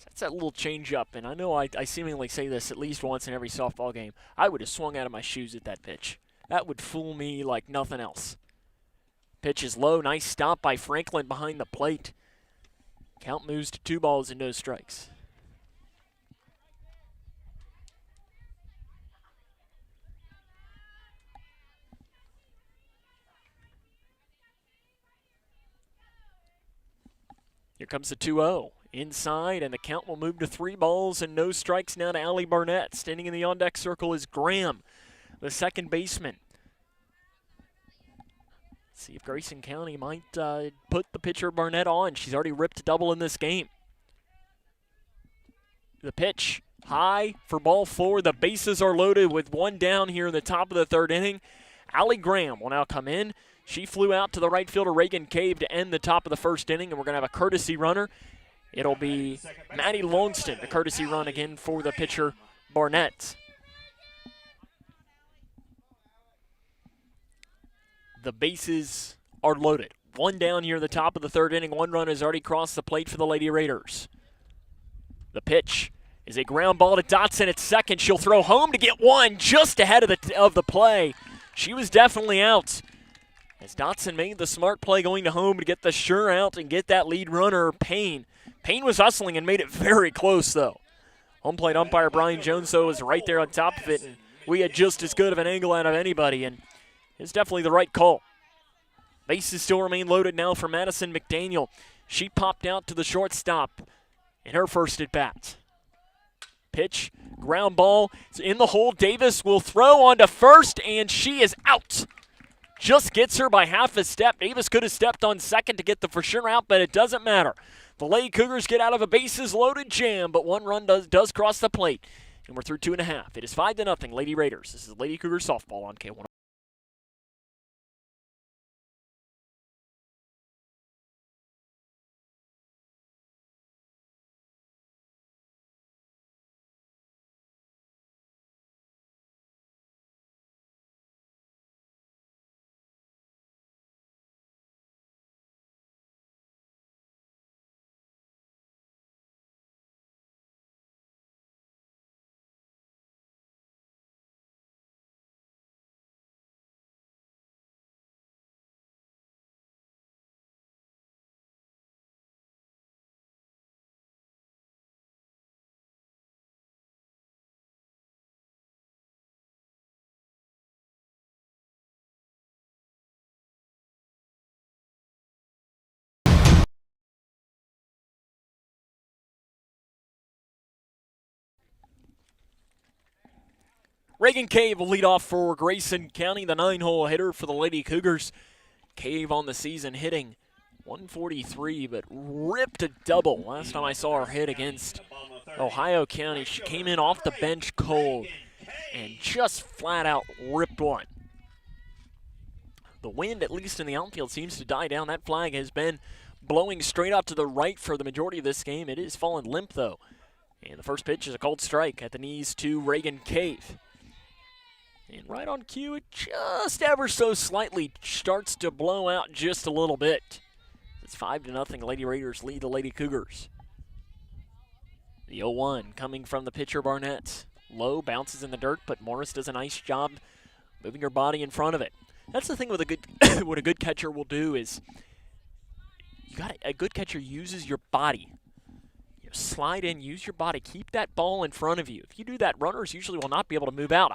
That's that little changeup, and I know I seemingly say this at least once in every softball game. I would have swung out of my shoes at that pitch. That would fool me like nothing else. Pitch is low, nice stop by Franklin behind the plate. Count moves to 2 balls and no strikes. Here comes the 2-0. Inside, and the count will move to 3 balls and no strikes now to Allie Barnett. Standing in the on-deck circle is Graham, the second baseman. See if Grayson County might put the pitcher Barnett on. She's already ripped a double in this game. The pitch high for ball 4. The bases are loaded with one down here in the top of the third inning. Allie Graham will now come in. She flew out to the right fielder Reagan Cave to end the top of the first inning, and we're going to have a courtesy runner. It'll be Maddie Longston, the courtesy run again for the pitcher Barnett. The bases are loaded. One down here at the top of the third inning. One run has already crossed the plate for the Lady Raiders. The pitch is a ground ball to Dotson at second. She'll throw home to get one just ahead of the play. she was definitely out. As Dotson made the smart play going to home to get the sure out and get that lead runner, Payne. Payne was hustling and made it very close, though. Home plate umpire Brian Jones, though, was right there on top of it, and we had just as good of an angle out of anybody, and it's definitely the right call. Bases still remain loaded now for Madison McDaniel. She popped out to the shortstop in her first at-bat. Pitch, ground ball, it's in the hole. Davis will throw on to first, and she is out. Just gets her by half a step. Davis could have stepped on second to get the for sure out, but it doesn't matter. The Lady Cougars get out of a bases-loaded jam, but one run does cross the plate, and we're through 2.5. It is 5-0, Lady Raiders. This is Lady Cougar softball on K1. Reagan Cave will lead off for Grayson County, the 9-hole hitter for the Lady Cougars. Cave on the season hitting .143, but ripped a double last time I saw her hit against Ohio County. She came in off the bench cold and just flat out ripped one. The wind, at least in the outfield, seems to die down. That flag has been blowing straight out to the right for the majority of this game. It is fallen limp, though. And the first pitch is a called strike at the knees to Reagan Cave. And right on cue, it just ever so slightly starts to blow out just a little bit. It's 5-0. Lady Raiders lead the Lady Cougars. The 0-1 coming from the pitcher Barnett. Low, bounces in the dirt, but Morris does a nice job moving her body in front of it. That's the thing with a good what a good catcher will do is a good catcher uses your body. Slide in, use your body, keep that ball in front of you. If you do that, runners usually will not be able to move out.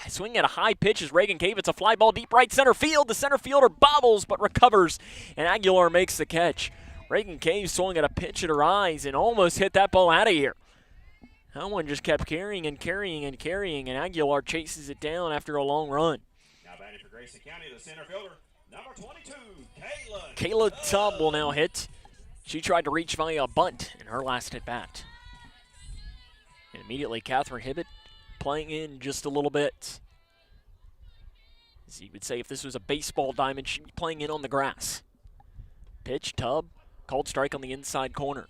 Swing at a high pitch is Reagan Cave. It's a fly ball deep right center field. The center fielder bobbles but recovers, and Aguilar makes the catch. Reagan Cave swung at a pitch at her eyes and almost hit that ball out of here. That one just kept carrying and carrying and carrying, and Aguilar chases it down after a long run. Now batting for Grayson County, the center fielder, number 22, Kayla Tubb will now hit. She tried to reach via a bunt in her last at-bat. And immediately Catherine Hibbett playing in just a little bit. As you would say, if this was a baseball diamond, she'd be playing in on the grass. Pitch, Tubb, called strike on the inside corner.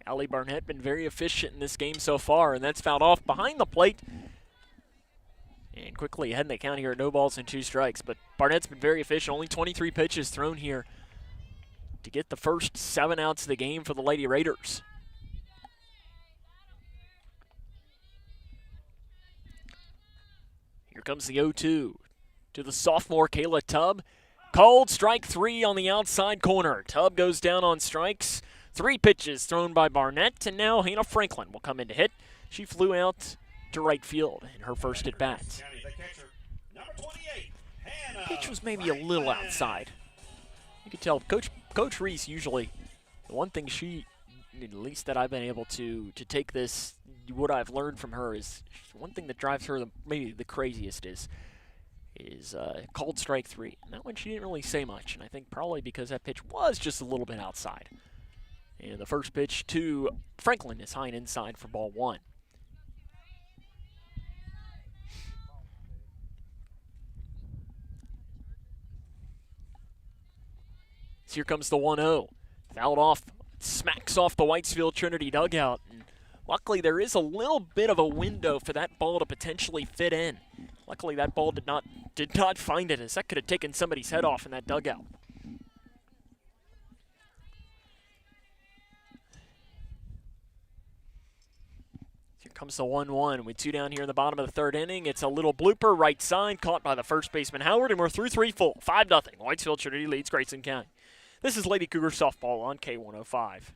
Allie Barnett been very efficient in this game so far, and that's fouled off behind the plate. And quickly ahead in the count here at 0-2 strikes. But Barnett's been very efficient, only 23 pitches thrown here to get the first 7 outs of the game for the Lady Raiders. Here comes the 0-2 to the sophomore Kayla Tubb. Called strike 3 on the outside corner. Tubb goes down on strikes. 3 pitches thrown by Barnett, and now Hannah Franklin will come in to hit. She flew out to right field in her first at-bat. Pitch was maybe a little outside. You could tell Coach Reese usually, the one thing she, at least that I've been able to take this, what I've learned from her is one thing that drives her maybe the craziest is called strike 3. And that one she didn't really say much, and I think probably because that pitch was just a little bit outside. And the first pitch to Franklin is high and inside for ball 1. So here comes the 1-0. Fouled off, smacks off the Whitesville Trinity dugout. And luckily there is a little bit of a window for that ball to potentially fit in. Luckily that ball did not find it, as that could have taken somebody's head off in that dugout. Comes the 1-1 with 2 down here in the bottom of the third inning. It's a little blooper right side caught by the first baseman Howard, and we're through 3 full. 5-0. Whitesville Trinity leads Grayson County. This is Lady Cougar softball on K105.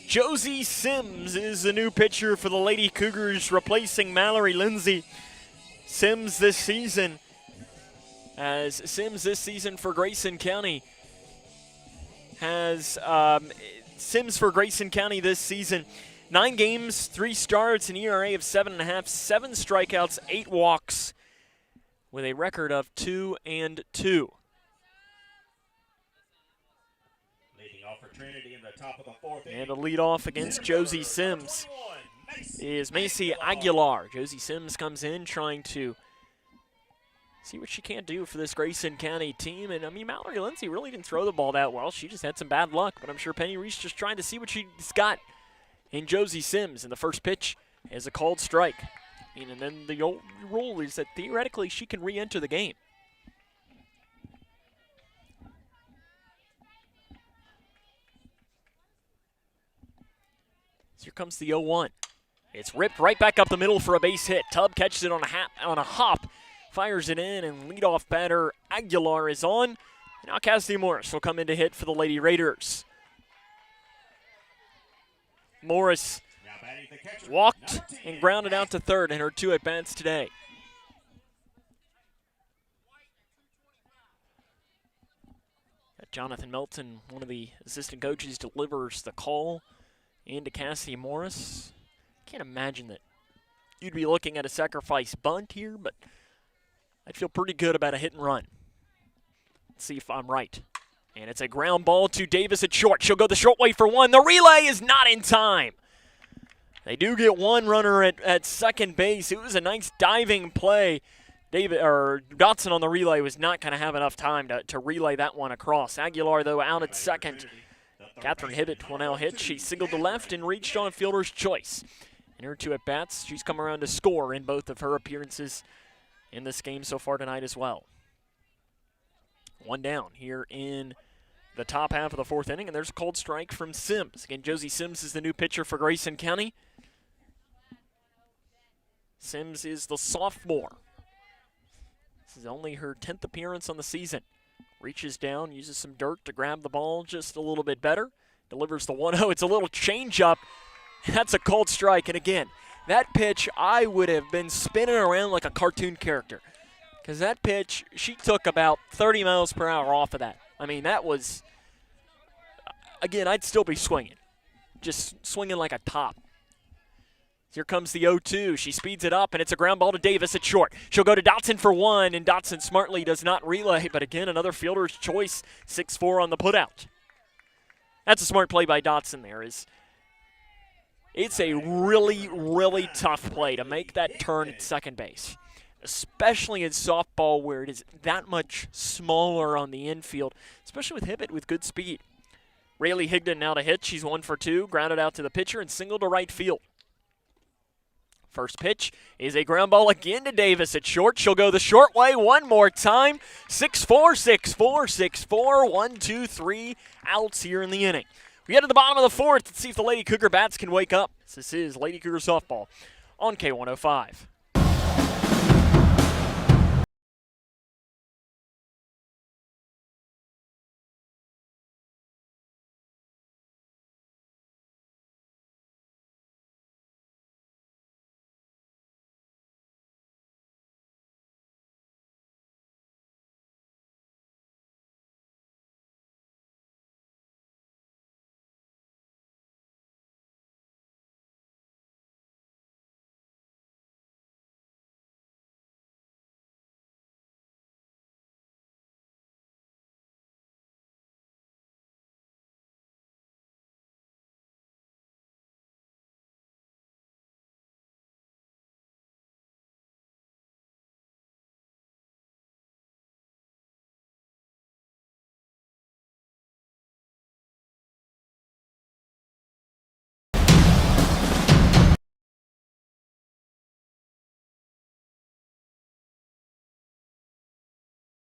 Josie Sims is the new pitcher for the Lady Cougars, replacing Mallory Lindsay. Sims this season for Grayson County has Sims for Grayson County this season. 9 games, 3 starts, an ERA of 7.5, 7 strikeouts, 8 walks, with a record of 2-2. Trinity in the top of the 4th inning. And a leadoff against Josie Sims is Macy Aguilar. Josie Sims comes in trying to see what she can do for this Grayson County team. And, I mean, Mallory Lindsay really didn't throw the ball that well. She just had some bad luck. But I'm sure Penny Reese just trying to see what she's got in Josie Sims. And the first pitch is a called strike. And then the old rule is that theoretically she can re-enter the game. Here comes the 0-1. It's ripped right back up the middle for a base hit. Tubb catches it on a hop, fires it in, and leadoff batter Aguilar is on. Now Cassidy Morris will come in to hit for the Lady Raiders. Morris walked and grounded out to third in her 2 at-bats today. Jonathan Melton, one of the assistant coaches, delivers the call into Cassidy Morris. Can't imagine that you'd be looking at a sacrifice bunt here, but I'd feel pretty good about a hit and run. Let's see if I'm right. And it's a ground ball to Davis at short. She'll go the short way for 1. The relay is not in time. They do get 1 runner at second base. It was a nice diving play. Dotson on the relay was not going to have enough time to relay that one across. Aguilar, though, out at second. Catherine Hibbett will now hit. She singled to left and reached on fielder's choice. In her 2 at-bats, she's come around to score in both of her appearances in this game so far tonight as well. 1 down here in the top half of the 4th inning, and there's a cold strike from Sims. Again, Josie Sims is the new pitcher for Grayson County. Sims is the sophomore. This is only her 10th appearance on the season. Reaches down, uses some dirt to grab the ball just a little bit better. Delivers the 1-0. It's a little changeup. That's a cold strike. And again, that pitch, I would have been spinning around like a cartoon character. Because that pitch, she took about 30 miles per hour off of that. I mean, that was, again, I'd still be swinging. Just swinging like a top. Here comes the 0-2. She speeds it up, and it's a ground ball to Davis at short. She'll go to Dotson for 1, and Dotson smartly does not relay. But again, another fielder's choice, 6-4 on the putout. That's a smart play by Dotson there. It's a really, really tough play to make that turn at second base, especially in softball where it is that much smaller on the infield, especially with Hibbett with good speed. Rayleigh Higdon now to hit. She's 1 for 2, grounded out to the pitcher and singled to right field. First pitch is a ground ball again to Davis at short. She'll go the short way one more time. 6-4, 6-4, 6-4, 1, 2, 3 outs here in the inning. We get to the bottom of the fourth. Let's see if the Lady Cougar bats can wake up. This is Lady Cougar softball on K105.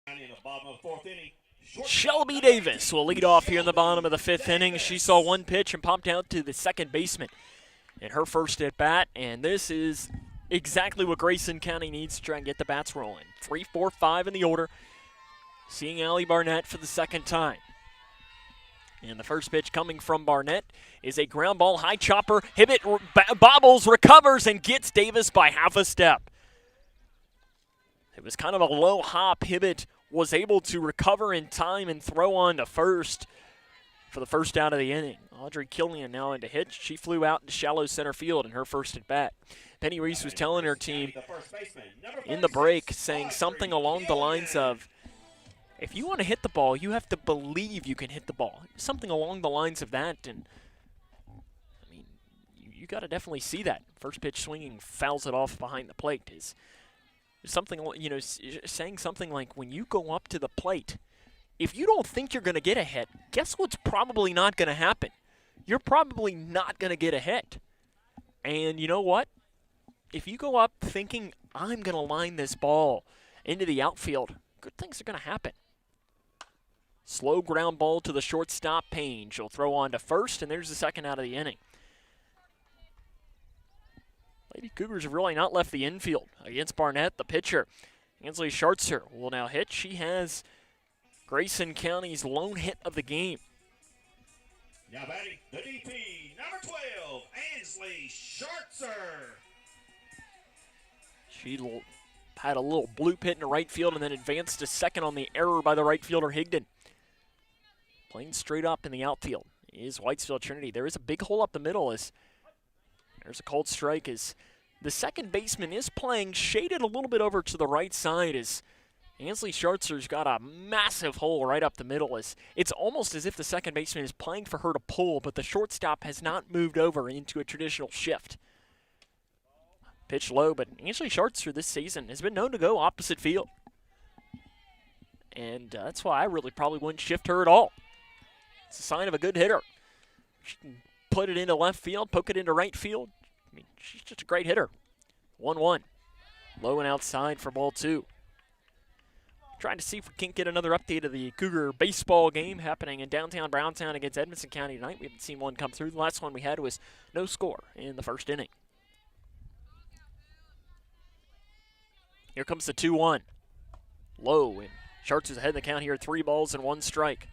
In the bottom of the fourth inning. Shelby Davis will lead off here in the bottom of the fifth inning. She saw one pitch and popped out to the second baseman in her first at bat, and this is exactly what Grayson County needs to try and get the bats rolling. 3, 4, 5 in the order. Seeing Allie Barnett for the second time. And the first pitch coming from Barnett is a ground ball, high chopper. Hibbett bobbles, recovers, and gets Davis by half a step. It was kind of a low hop. Hibbett was able to recover in time and throw on to first for the first out of the inning. Audrey Killian now into hit. She flew out to shallow center field in her first at bat. Penny Reese was telling her team in the break, saying something along the lines of, if you want to hit the ball, you have to believe you can hit the ball. Something along the lines of that, and I mean, you got to definitely see that. First pitch swinging, fouls it off behind the plate is something, you know, saying something like, when you go up to the plate, if you don't think you're going to get a hit, guess what's probably not going to happen? You're probably not going to get a hit. And you know what? If you go up thinking, I'm going to line this ball into the outfield, good things are going to happen. Slow ground ball to the shortstop, Payne. She'll throw on to first, and there's the second out of the inning. Lady Cougars have really not left the infield. Against Barnett, the pitcher, Ansley Schartzer, will now hit. She has Grayson County's lone hit of the game. Now batting the DP, number 12, Ansley Schartzer. She had a little bloop hit in right field and then advanced to second on the error by the right fielder, Higdon. Playing straight up in the outfield is Whitesville Trinity. There is a big hole up the middle as there's a cold strike as the second baseman is playing shaded a little bit over to the right side as Ansley Schartzer's got a massive hole right up the middle. As it's almost as if the second baseman is playing for her to pull, but the shortstop has not moved over into a traditional shift. Pitch low, but Ansley Schartzer this season has been known to go opposite field. And that's why I really probably wouldn't shift her at all. It's a sign of a good hitter. She can put it into left field, poke it into right field. I mean, she's just a great hitter. 1-1. Low and outside for ball 2. Trying to see if we can't get another update of the Cougar baseball game happening in downtown Browntown against Edmonson County tonight. We haven't seen one come through. The last one we had was no score in the first inning. Here comes the 2-1. Low, and Sharks is ahead in the count here, 3 balls and 1 strike.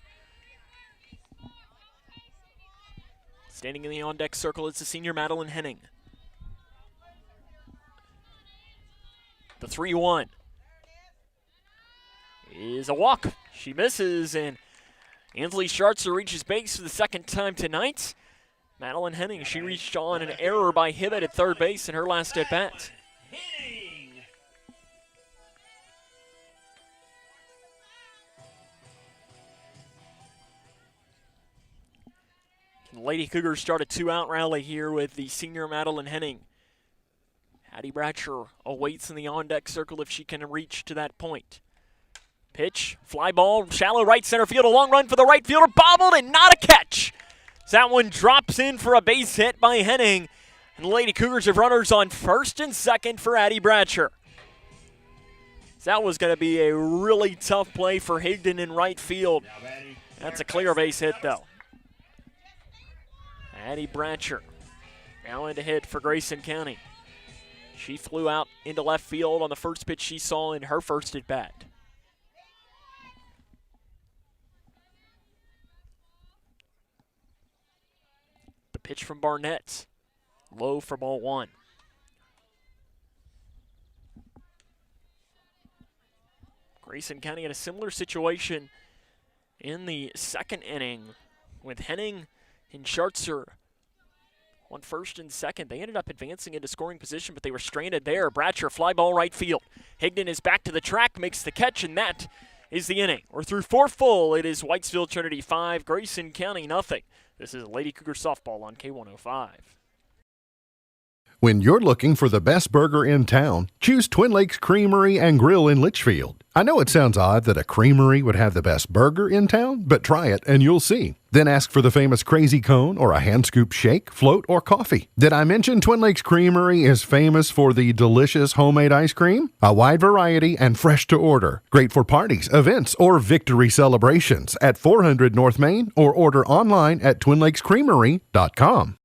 Standing in the on-deck circle is the senior Madeline Henning. The 3-1 is a walk. She misses, and Ansley Schartzer reaches base for the second time tonight. Madeline Henning, she reached on an error by Hibbett at third base in her last at-bat. The Lady Cougars start a 2-out rally here with the senior Madeline Henning. Hattie Bratcher awaits in the on-deck circle if she can reach to that point. Pitch, fly ball, shallow right center field, a long run for the right fielder, bobbled and not a catch. So that one drops in for a base hit by Henning, And the Lady Cougars have runners on first and second for Addie Bratcher. That was going to be a really tough play for Higdon in right field. That's a clear base hit, though. Addie Bratcher now in to hit for Grayson County. She flew out into left field on the first pitch she saw in her first at bat. The pitch from Barnett, low for ball one. Grayson County had a similar situation in the second inning with Henning and Schartzer on first and second. They ended up advancing into scoring position, but they were stranded there. Bratcher, fly ball right field. Higdon is back to the track, makes the catch, and that is the inning. We're through four full. It is Whitesville Trinity 5, Grayson County nothing. This is Lady Cougar softball on K105. When you're looking for the best burger in town, choose Twin Lakes Creamery and Grill in Litchfield. I know it sounds odd that a creamery would have the best burger in town, but try it and you'll see. Then ask for the famous Crazy Cone or a hand scoop shake, float, or coffee. Did I mention Twin Lakes Creamery is famous for the delicious homemade ice cream? A wide variety and fresh to order. Great for parties, events, or victory celebrations at 400 North Main or order online at twinlakescreamery.com.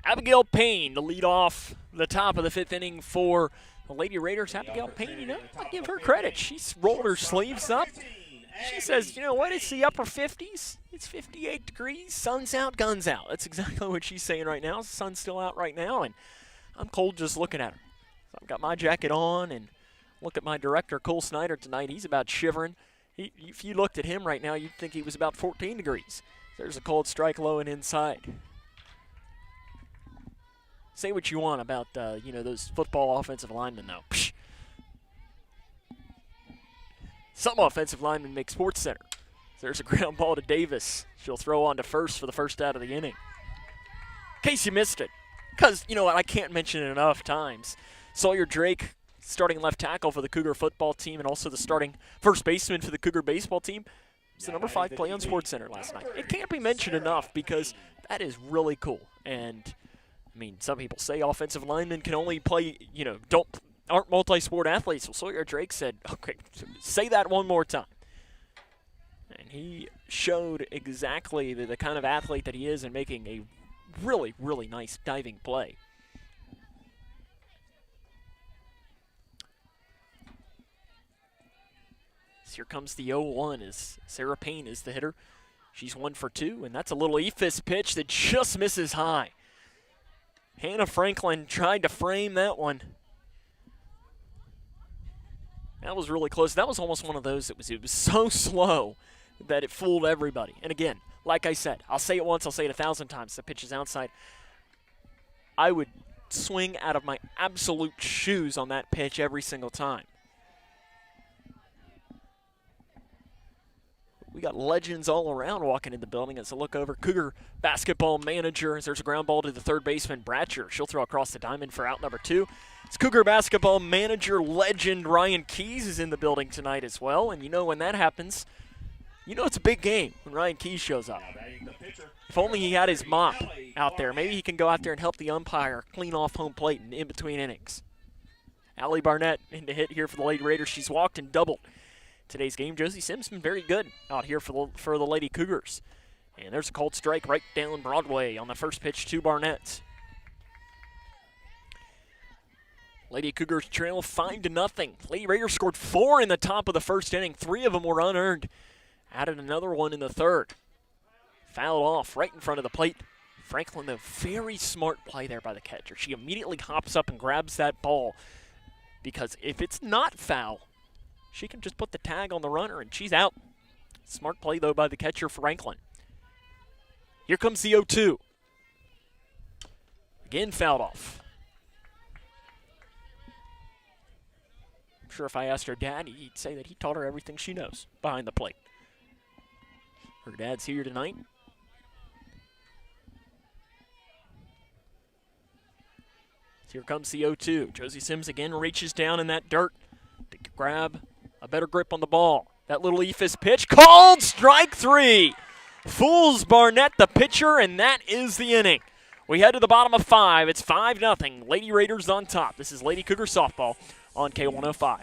Abigail Payne to lead off the top of the fifth inning for the Lady Raiders. Abigail Payne, you know, I give her credit. She's rolled her sleeves up. She says, you know what, it's the upper 50s. It's 58 degrees, sun's out, guns out. That's exactly what she's saying right now. The sun's still out right now, and I'm cold just looking at her. So I've got my jacket on, and look at my director, Cole Snyder, tonight. He's about shivering. If you looked at him right now, you'd think he was about 14 degrees. There's a cold strike low and inside. Say what you want about, you know, those football offensive linemen, though. Psh. Some offensive linemen make Sports Center. There's a ground ball to Davis. She'll throw on to first for the first out of the inning. In case you missed it, because, you know what, I can't mention it enough times. Sawyer Drake, starting left tackle for the Cougar football team and also the starting first baseman for the Cougar baseball team, was the number 5 play on Sports Center last night. It can't be mentioned enough because that is really cool. And I mean, some people say offensive linemen can only play, you know, aren't multi-sport athletes. Well, Sawyer Drake said, okay, say that one more time. And he showed exactly the kind of athlete that he is in making a really, really nice diving play. So here comes the 0-1 as Sarah Payne is the hitter. She's 1 for 2, and that's a little ephus pitch that just misses high. Hannah Franklin tried to frame that one. That was really close. That was almost one of those. It was so slow that it fooled everybody. And again, like I said, I'll say it once, I'll say it 1,000 times. The pitch is outside. I would swing out of my absolute shoes on that pitch every single time. We got legends all around walking in the building. As a look over, Cougar basketball manager. As there's a ground ball to the third baseman, Bratcher. She'll throw across the diamond for out number 2. It's Cougar basketball manager legend Ryan Keys is in the building tonight as well. And you know when that happens, you know it's a big game when Ryan Keys shows up. If only he had his mop out there. Maybe he can go out there and help the umpire clean off home plate in between innings. Allie Barnett in to hit here for the Lady Raiders. She's walked and doubled today's game. Josie Sims been very good out here for the Lady Cougars. And there's a cold strike right down Broadway on the first pitch to Barnett. Lady Cougars trail 5-0. Lady Raiders scored 4 in the top of the first inning. 3 of them were unearned. Added another one in the third. Fouled off right in front of the plate. Franklin, a very smart play there by the catcher. She immediately hops up and grabs that ball because if it's not foul, she can just put the tag on the runner, and she's out. Smart play, though, by the catcher, Franklin. Here comes the 0-2. Again, fouled off. I'm sure if I asked her dad, he'd say that he taught her everything she knows behind the plate. Her dad's here tonight. Here comes the 0-2. Josie Sims again reaches down in that dirt to grab a better grip on the ball. That little Ephus pitch, called strike 3. Fools Barnett, the pitcher, and that is the inning. We head to the bottom of 5. It's 5-0. Lady Raiders on top. This is Lady Cougar softball on K105.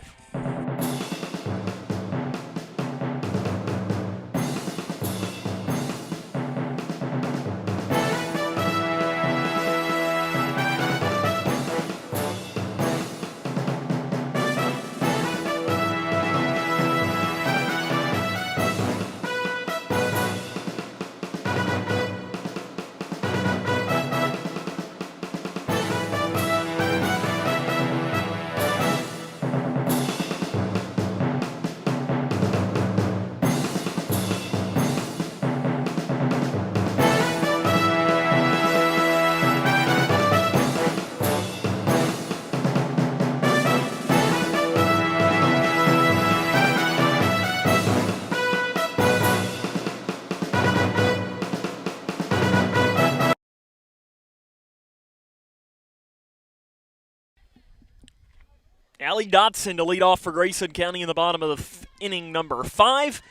Allie Dotson to lead off for Grayson County in the bottom of the inning number 5.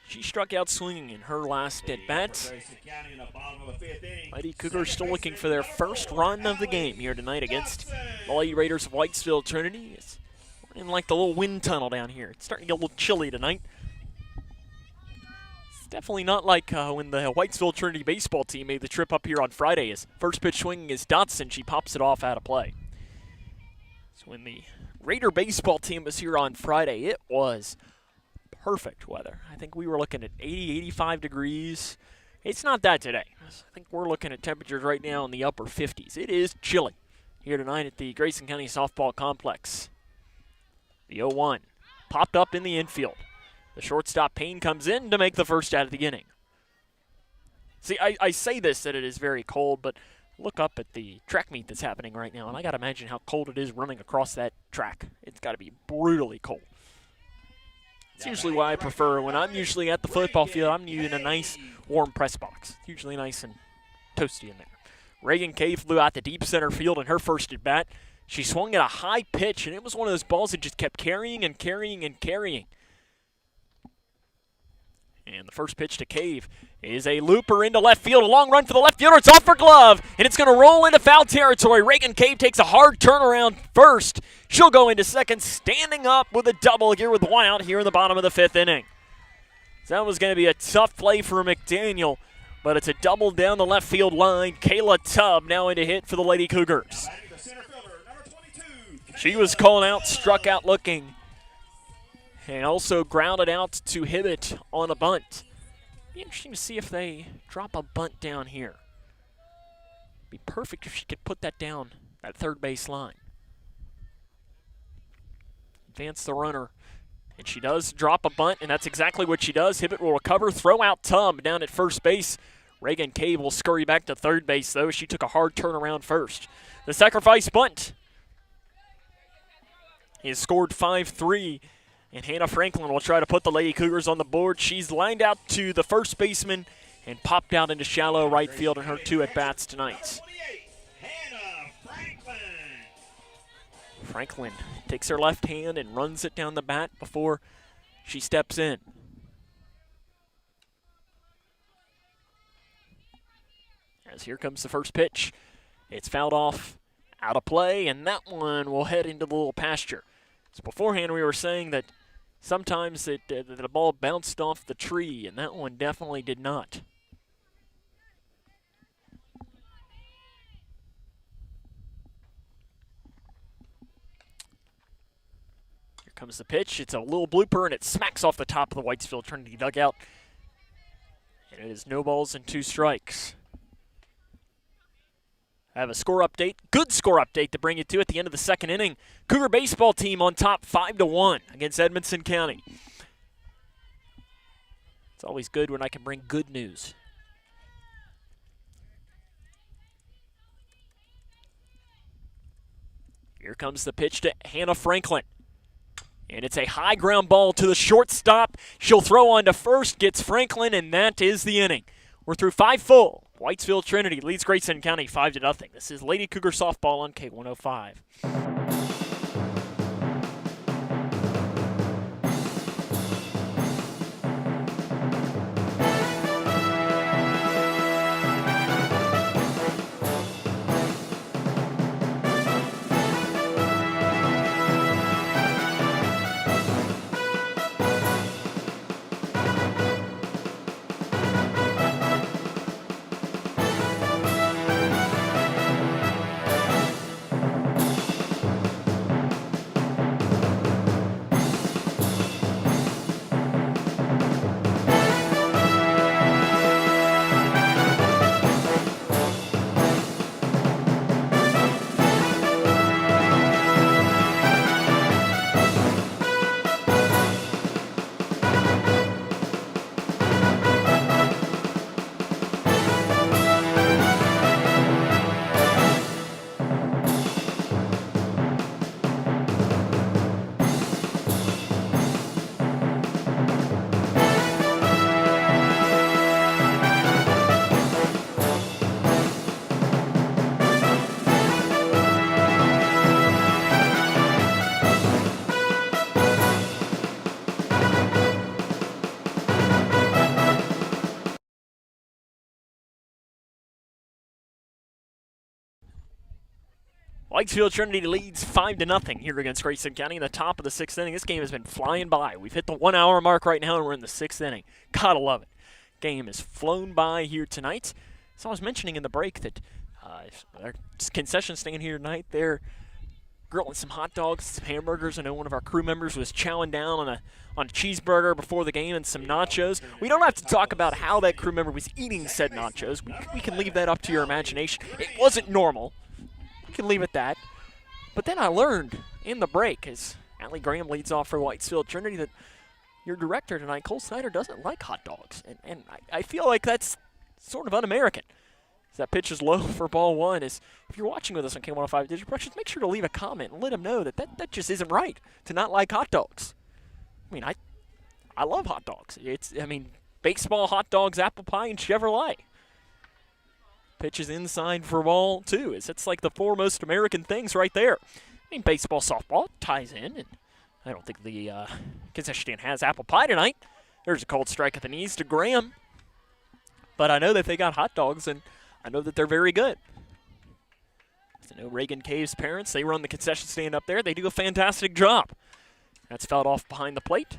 She struck out swinging in her last at-bat. Lady Cougars still looking for their first run of the game here tonight against the Lady Raiders of Whitesville Trinity. It's in like the little wind tunnel down here. It's starting to get a little chilly tonight. It's definitely not like when the Whitesville Trinity baseball team made the trip up here on Friday. His first pitch swinging is Dotson. She pops it off out of play. So when the Raider baseball team was here on Friday, it was perfect weather. I think we were looking at 80, 85 degrees. It's not that today. I think we're looking at temperatures right now in the upper 50s. It is chilly here tonight at the Grayson County Softball Complex. The 0-1 popped up in the infield. The shortstop Payne comes in to make the first out of the inning. See, I say this that it is very cold, but look up at the track meet that's happening right now, and I got to imagine how cold it is running across that track. It's got to be brutally cold. It's usually why I prefer, when I'm usually at the football field, I'm using a nice warm press box. It's usually nice and toasty in there. Reagan Kay flew out to deep center field in her first at bat. She swung at a high pitch, and it was one of those balls that just kept carrying and carrying and carrying. And the first pitch to Cave is a looper into left field. A long run for the left fielder. It's off for glove, and it's going to roll into foul territory. Reagan Cave takes a hard turnaround first. She'll go into second, standing up with a double here with one out here in the bottom of the 5th inning. So that was going to be a tough play for McDaniel, but it's a double down the left field line. Kayla Tubb now into hit for the Lady Cougars. She was called out, struck out looking, and also grounded out to Hibbett on a bunt. Be interesting to see if they drop a bunt down here. Be perfect if she could put that down at third base line. Advance the runner, and she does drop a bunt, and that's exactly what she does. Hibbett will recover, throw out Tubb down at first base. Reagan Cave will scurry back to third base, though. She took a hard turnaround first. The sacrifice bunt is scored 5-3. And Hannah Franklin will try to put the Lady Cougars on the board. She's lined out to the first baseman and popped out into shallow right field in her 2 at-bats tonight. Franklin takes her left hand and runs it down the bat before she steps in. As here comes the first pitch. It's fouled off, out of play, and that one will head into the little pasture. So beforehand we were saying that sometimes the ball bounced off the tree, and that one definitely did not. Here comes the pitch. It's a little blooper, and it smacks off the top of the Whitesville Trinity dugout. And it is no balls and 2 strikes. I have a score update, good score update to bring you to at the end of the second inning. Cougar baseball team on top 5-1 against Edmonson County. It's always good when I can bring good news. Here comes the pitch to Hannah Franklin. And it's a high ground ball to the shortstop. She'll throw on to first, gets Franklin, and that is the inning. We're through 5 full. Whitesville Trinity leads Grayson County 5-0. This is Lady Cougar softball on K105. Whitesville Trinity leads 5-0 here against Grayson County in the top of the 6th inning. This game has been flying by. We've hit the 1 hour mark right now, and we're in the 6th inning. Gotta love it. Game has flown by here tonight. So I was mentioning in the break that our concession stand here tonight, they're grilling some hot dogs, some hamburgers. I know one of our crew members was chowing down on a cheeseburger before the game and some nachos. We don't have to talk about how that crew member was eating said nachos. We can leave that up to your imagination. It wasn't normal. Can leave it that. But then I learned in the break, as Allie Graham leads off for Whitesville Trinity, that your director tonight, Cole Snyder, doesn't like hot dogs. And I feel like that's sort of un-American. As that pitch is low for ball 1. Is if you're watching with us on K105 Digital, just make sure to leave a comment and let them know that just isn't right to not like hot dogs. I mean, I love hot dogs. Baseball, hot dogs, apple pie, and Chevrolet. Pitch is inside for ball 2. It's like the 4 most American things right there. I mean, baseball, softball ties in, and I don't think the concession stand has apple pie tonight. There's a cold strike at the knees to Graham. But I know that they got hot dogs, and I know that they're very good. I know Reagan Cave's parents, they run the concession stand up there. They do a fantastic job. That's fouled off behind the plate.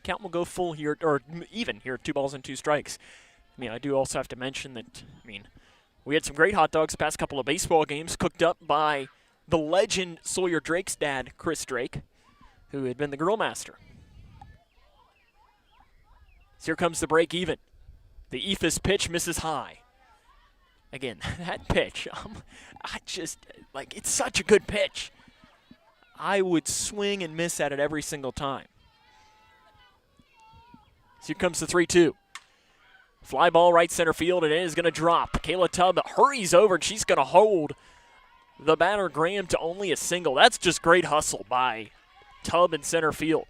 Count will go full here, or even here, 2 balls and 2 strikes. I do also have to mention that, we had some great hot dogs the past couple of baseball games cooked up by the legend Sawyer Drake's dad, Chris Drake, who had been the grill master. So here comes the break even. The Ephus pitch misses high. Again, that pitch, it's such a good pitch. I would swing and miss at it every single time. So here comes the 3-2. Fly ball right center field, and it is going to drop. Kayla Tubb hurries over, and she's going to hold the batter Graham to only a single. That's just great hustle by Tubb in center field.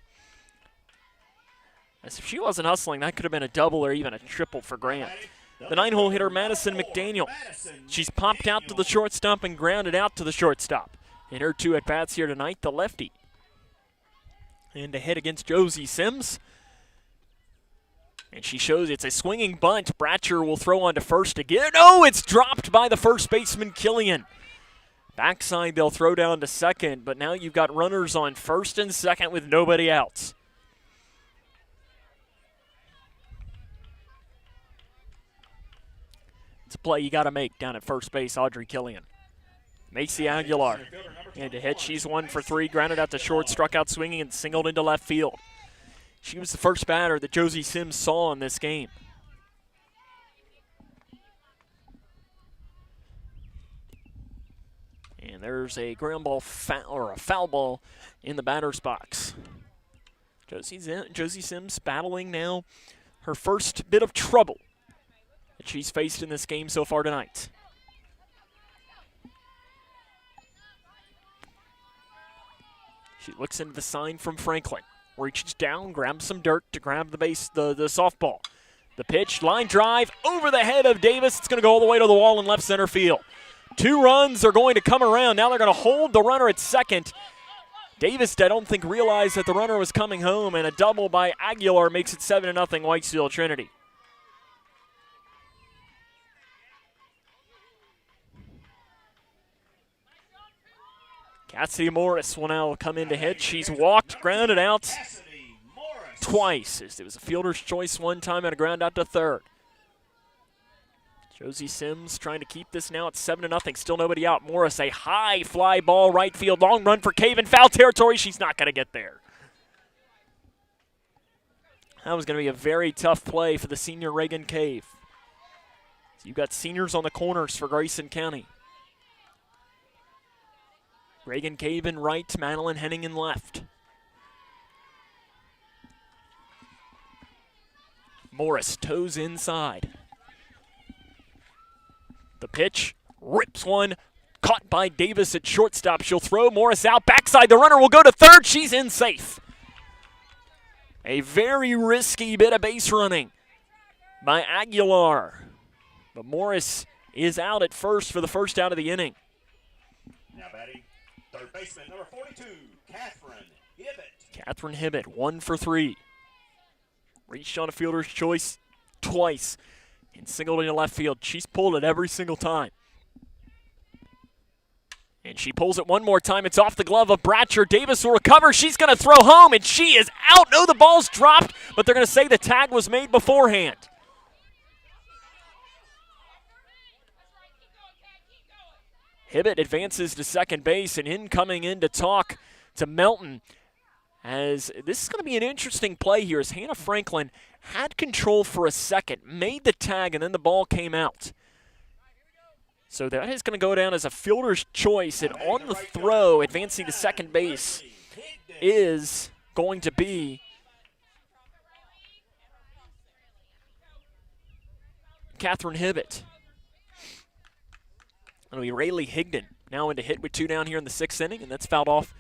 As if she wasn't hustling, that could have been a double or even a triple for Graham. The 9-hole hitter, Madison McDaniel. She's popped out to the shortstop and grounded out to the shortstop. In her 2 at-bats here tonight, the lefty. And a hit against Josie Sims. And she shows it's a swinging bunt. Bratcher will throw on to first again. Oh, it's dropped by the first baseman, Killian. Backside, they'll throw down to second, but now you've got runners on first and second with nobody else. It's a play you got to make down at first base, Audrey Killian. Macy Aguilar. And to hit, she's 1 for 3, grounded out to short, struck out swinging, and singled into left field. She was the first batter that Josie Sims saw in this game. And there's a ground ball or a foul ball in the batter's box. Josie Sims battling now her first bit of trouble that she's faced in this game so far tonight. She looks into the sign from Franklin. Reaches down, grabs some dirt to grab the softball. The pitch, line drive, over the head of Davis. It's going to go all the way to the wall in left center field. 2 runs are going to come around. Now they're going to hold the runner at second. Davis, I don't think, realized that the runner was coming home, and a double by Aguilar makes it 7-0 Whitesville Trinity. Cassidy Morris will now come in to hit. She's walked, grounded out twice. It was a fielder's choice one time and a ground out to third. Josie Sims trying to keep this now at 7-0. Still nobody out. Morris, a high fly ball, right field. Long run for Cave in foul territory. She's not going to get there. That was going to be a very tough play for the senior Reagan Cave. So you've got seniors on the corners for Grayson County. Reagan Cave in right, Madeline Henning in left. Morris toes inside. The pitch, rips one, caught by Davis at shortstop. She'll throw Morris out, backside. The runner will go to third. She's in safe. A very risky bit of base running by Aguilar. But Morris is out at first for the first out of the inning. Now batting, third baseman, number 42, Catherine Hibbett. Catherine Hibbett, 1 for 3. Reached on a fielder's choice twice. And singled into left field. She's pulled it every single time. And she pulls it one more time. It's off the glove of Bratcher. Davis will recover. She's going to throw home, and she is out. No, the ball's dropped, but they're going to say the tag was made beforehand. Hibbett advances to second base, and incoming in to talk to Melton. As this is going to be an interesting play here, as Hannah Franklin had control for a second, made the tag, and then the ball came out. So that is going to go down as a fielder's choice, and on the throw, advancing to second base, is going to be Catherine Hibbett. It'll be Rayleigh Higdon now into hit with 2 down here in the 6th inning, and that's fouled off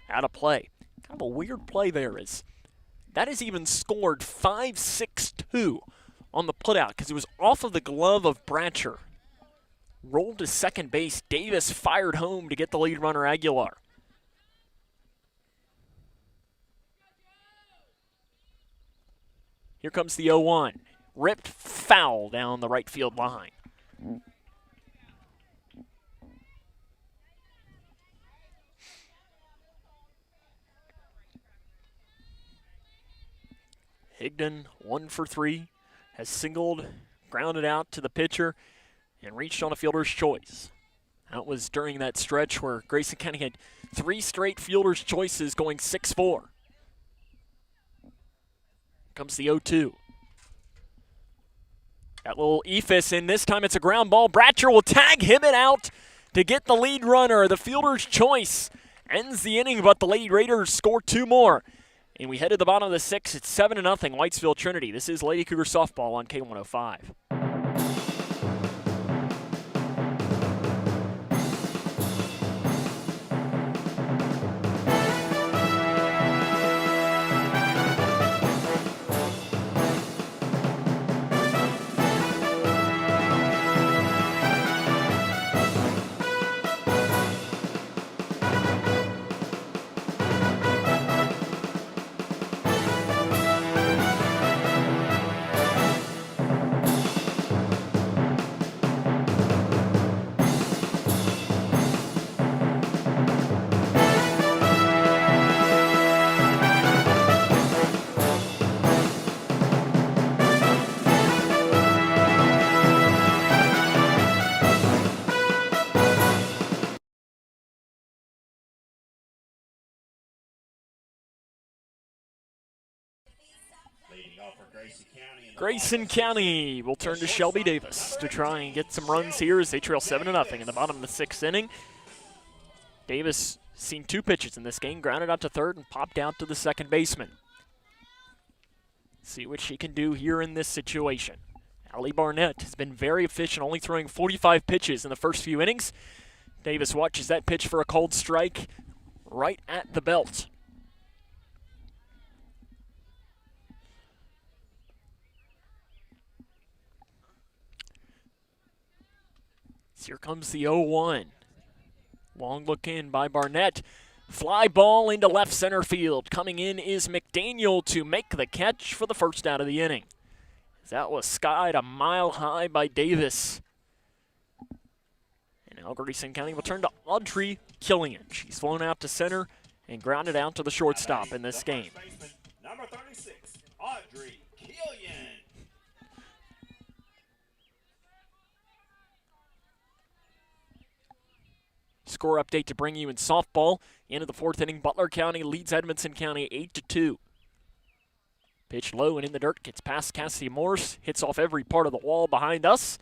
out of play. Kind of a weird play there is that is even scored 5-6-2 on the putout because it was off of the glove of Bratcher. Rolled to second base. Davis fired home to get the lead runner Aguilar. Here comes the 0-1. Ripped foul down the right field line. Higdon, 1 for 3, has singled, grounded out to the pitcher, and reached on a fielder's choice. That was during that stretch where Grayson County had 3 straight fielder's choices going 6-4. Comes the 0-2. That little ephus, and this time it's a ground ball. Bratcher will tag Hibbett out to get the lead runner. The fielder's choice ends the inning, but the Lady Raiders score 2 more. And we head to the bottom of the 6th. It's 7-0 Whitesville Trinity. This is Lady Cougar softball on K105. Grayson County will turn to Shelby Davis to try and get some runs here as they trail 7-0 in the bottom of the 6th inning. Davis seen 2 pitches in this game, grounded out to third and popped out to the second baseman. See what she can do here in this situation. Allie Barnett has been very efficient, only throwing 45 pitches in the first few innings. Davis watches that pitch for a cold strike right at the belt. Here comes the 0-1. Long look in by Barnett. Fly ball into left center field. Coming in is McDaniel to make the catch for the first out of the inning. That was skied a mile high by Davis. And now Grayson County will turn to Audrey Killian. She's flown out to center and grounded out to the shortstop in this game. Number 36, Audrey Killian. Score update to bring you in softball. Into the 4th inning, Butler County leads Edmonson County 8-2. Pitch low and in the dirt, gets past Cassidy Morse, hits off every part of the wall behind us,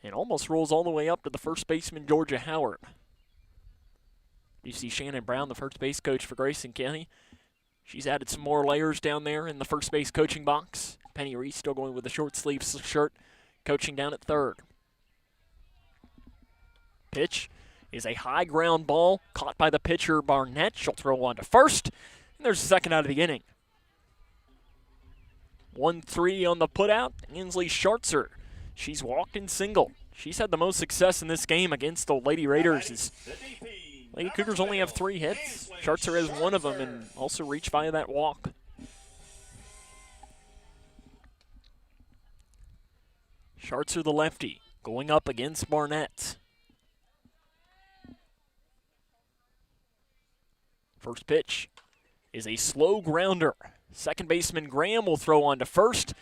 and almost rolls all the way up to the first baseman, Georgia Howard. You see Shannon Brown, the first base coach for Grayson County. She's added some more layers down there in the first base coaching box. Penny Reese still going with the short sleeve shirt, coaching down at third. Pitch is a high ground ball caught by the pitcher Barnett. She'll throw on to first, and there's the second out of the inning. 1-3 on the putout. Ainsley Schartzer. She's walked in single. She's had the most success in this game against the Lady Raiders. Lady Cougars only have 3 hits. Schartzer has 1 of them and also reached via that walk. Schartzer, the lefty, going up against Barnett. First pitch is a slow grounder. Second baseman Graham will throw on to first.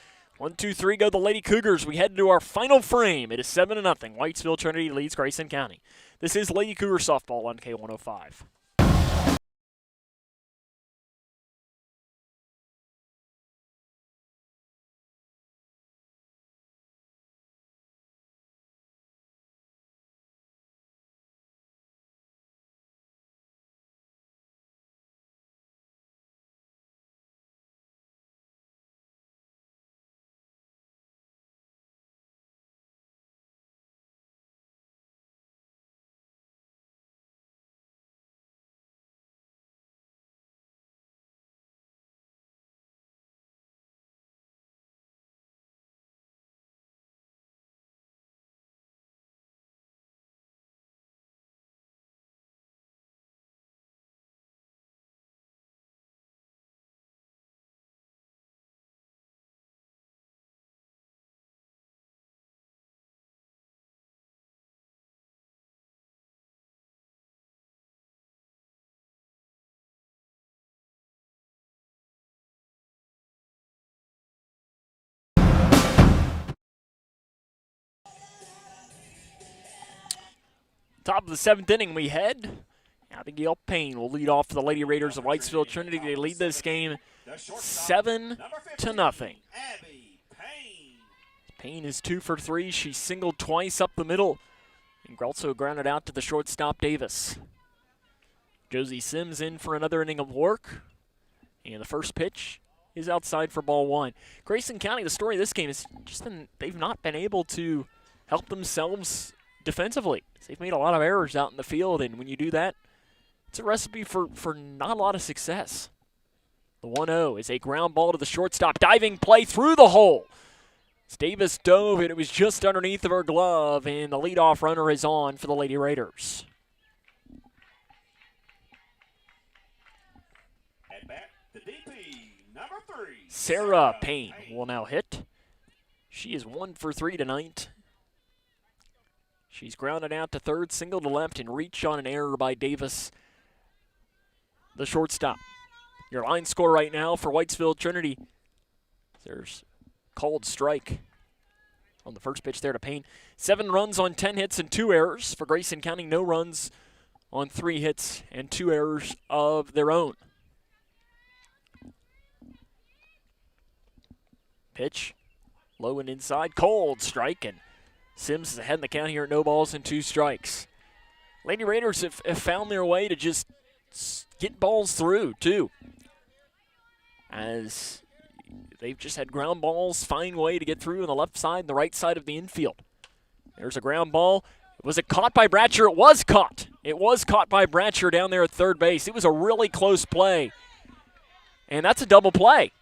1-2-3 go the Lady Cougars. We head to our final frame. It is 7-0. Whitesville Trinity leads Grayson County. This is Lady Cougar softball on K105. Top of the 7th inning we head. Abigail Payne will lead off for the Lady Raiders of Whitesville Trinity. They lead this game 7-0. Payne is 2 for 3. She singled twice up the middle and also grounded out to the shortstop Davis. Josie Sims in for another inning of work. And the first pitch is outside for ball 1. Grayson County, the story of this game is just they've not been able to help themselves defensively. They've made a lot of errors out in the field, and when you do that, it's a recipe for not a lot of success. The 1-0 is a ground ball to the shortstop. Diving play through the hole. As Davis dove, and it was just underneath of her glove, and the leadoff runner is on for the Lady Raiders. At bat, the DP, number 3. Sarah Payne will now hit. She is 1 for 3 tonight. She's grounded out to third, single to left, and reached on an error by Davis, the shortstop. Your line score right now for Whitesville Trinity. There's called strike on the first pitch there to Payne. 7 runs on 10 hits and 2 errors. For Grayson County, no runs on 3 hits and 2 errors of their own. Pitch, low and inside, cold strike, and Sims is ahead in the count here at no balls and 2 strikes. Lady Raiders have found their way to just get balls through, too. As they've just had ground balls find way to get through on the left side and the right side of the infield. There's a ground ball. Was it caught by Bratcher? It was caught. It was caught by Bratcher down there at third base. It was a really close play. And that's a double play,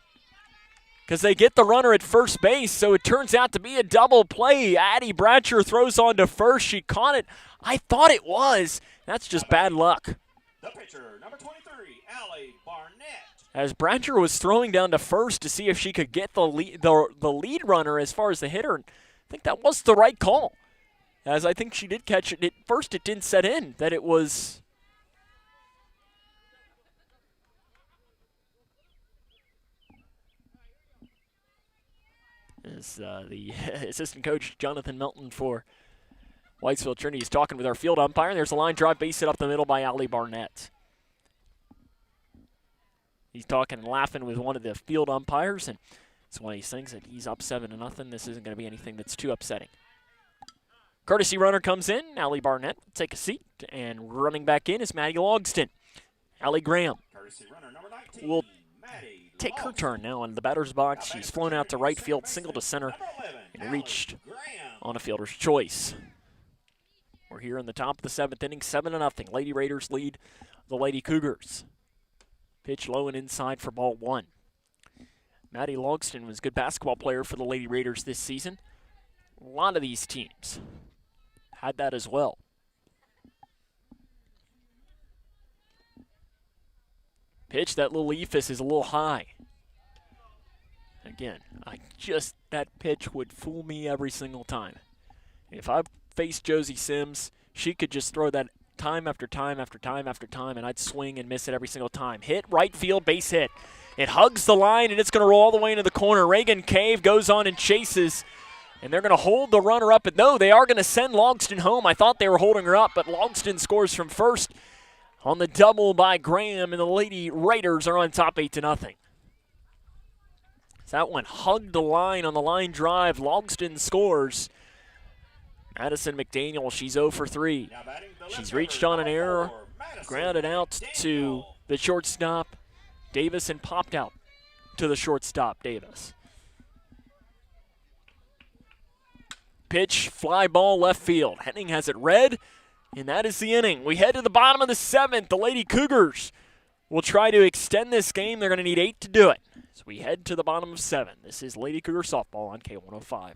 because they get the runner at first base, so it turns out to be a double play. Addie Bratcher throws on to first. She caught it. I thought it was. That's just bad luck. The pitcher, number 23, Allie Barnett. As Bratcher was throwing down to first to see if she could get the lead runner as far as the hitter, I think that was the right call, as I think she did catch it. At first it didn't set in that it was as the assistant coach Jonathan Melton for Whitesville Trinity is talking with our field umpire. There's a line drive base hit up the middle by Allie Barnett. He's talking and laughing with one of the field umpires, and it's one of these things that he's up 7-0. This isn't going to be anything that's too upsetting. Courtesy runner comes in. Allie Barnett will take a seat, and running back in is Maddie Logston. Allie Graham Courtesy runner, number 19, will Maddie take her Logston. turn now in the batter's box. She's flown out to right field, single to center, Number 11, and reached Graham. on a fielder's choice. We're here in the top of the 7th inning, 7-0. Lady Raiders lead the Lady Cougars. Pitch low and inside for ball 1. Maddie Logston was a good basketball player for the Lady Raiders this season. A lot of these teams had that as well. Pitch, that little ephus is a little high. Again, that pitch would fool me every single time. If I faced Josie Sims, she could just throw that time after time after time after time, and I'd swing and miss it every single time. Hit, right field, base hit. It hugs the line, and it's going to roll all the way into the corner. Reagan Cave goes on and chases, and they're going to hold the runner up. And no, they are going to send Logston home. I thought they were holding her up, but Logston scores from first on the double by Graham, and the Lady Raiders are on top 8-0. So that one hugged the line on the line drive. Logston scores. Madison McDaniel, she's 0 for 3. She's reached on an error, grounded out to the shortstop, Davis, and popped out to the shortstop, Davis. Pitch, fly ball, left field. Henning has it red, and that is the inning. We head to the bottom of the 7th. The Lady Cougars will try to extend this game. They're going to need 8 to do it. So we head to the bottom of 7. This is Lady Cougar softball on K105.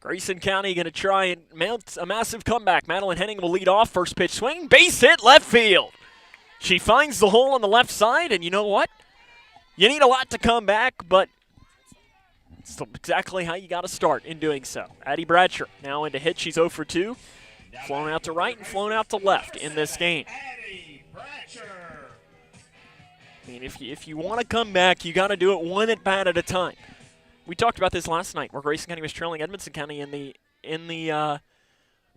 Grayson County going to try and mount a massive comeback. Madeline Henning will lead off. First pitch swing. Base hit left field. She finds the hole on the left side, and you know what? You need a lot to come back, but it's exactly how you got to start in doing so. Addie Bratcher now into hit. She's 0 for 2. Flown out to right and flown out to left in this game. Addie Bratcher. I mean, if you want to come back, you got to do it one at bat at a time. We talked about this last night, where Grayson County was trailing Edmonson County in the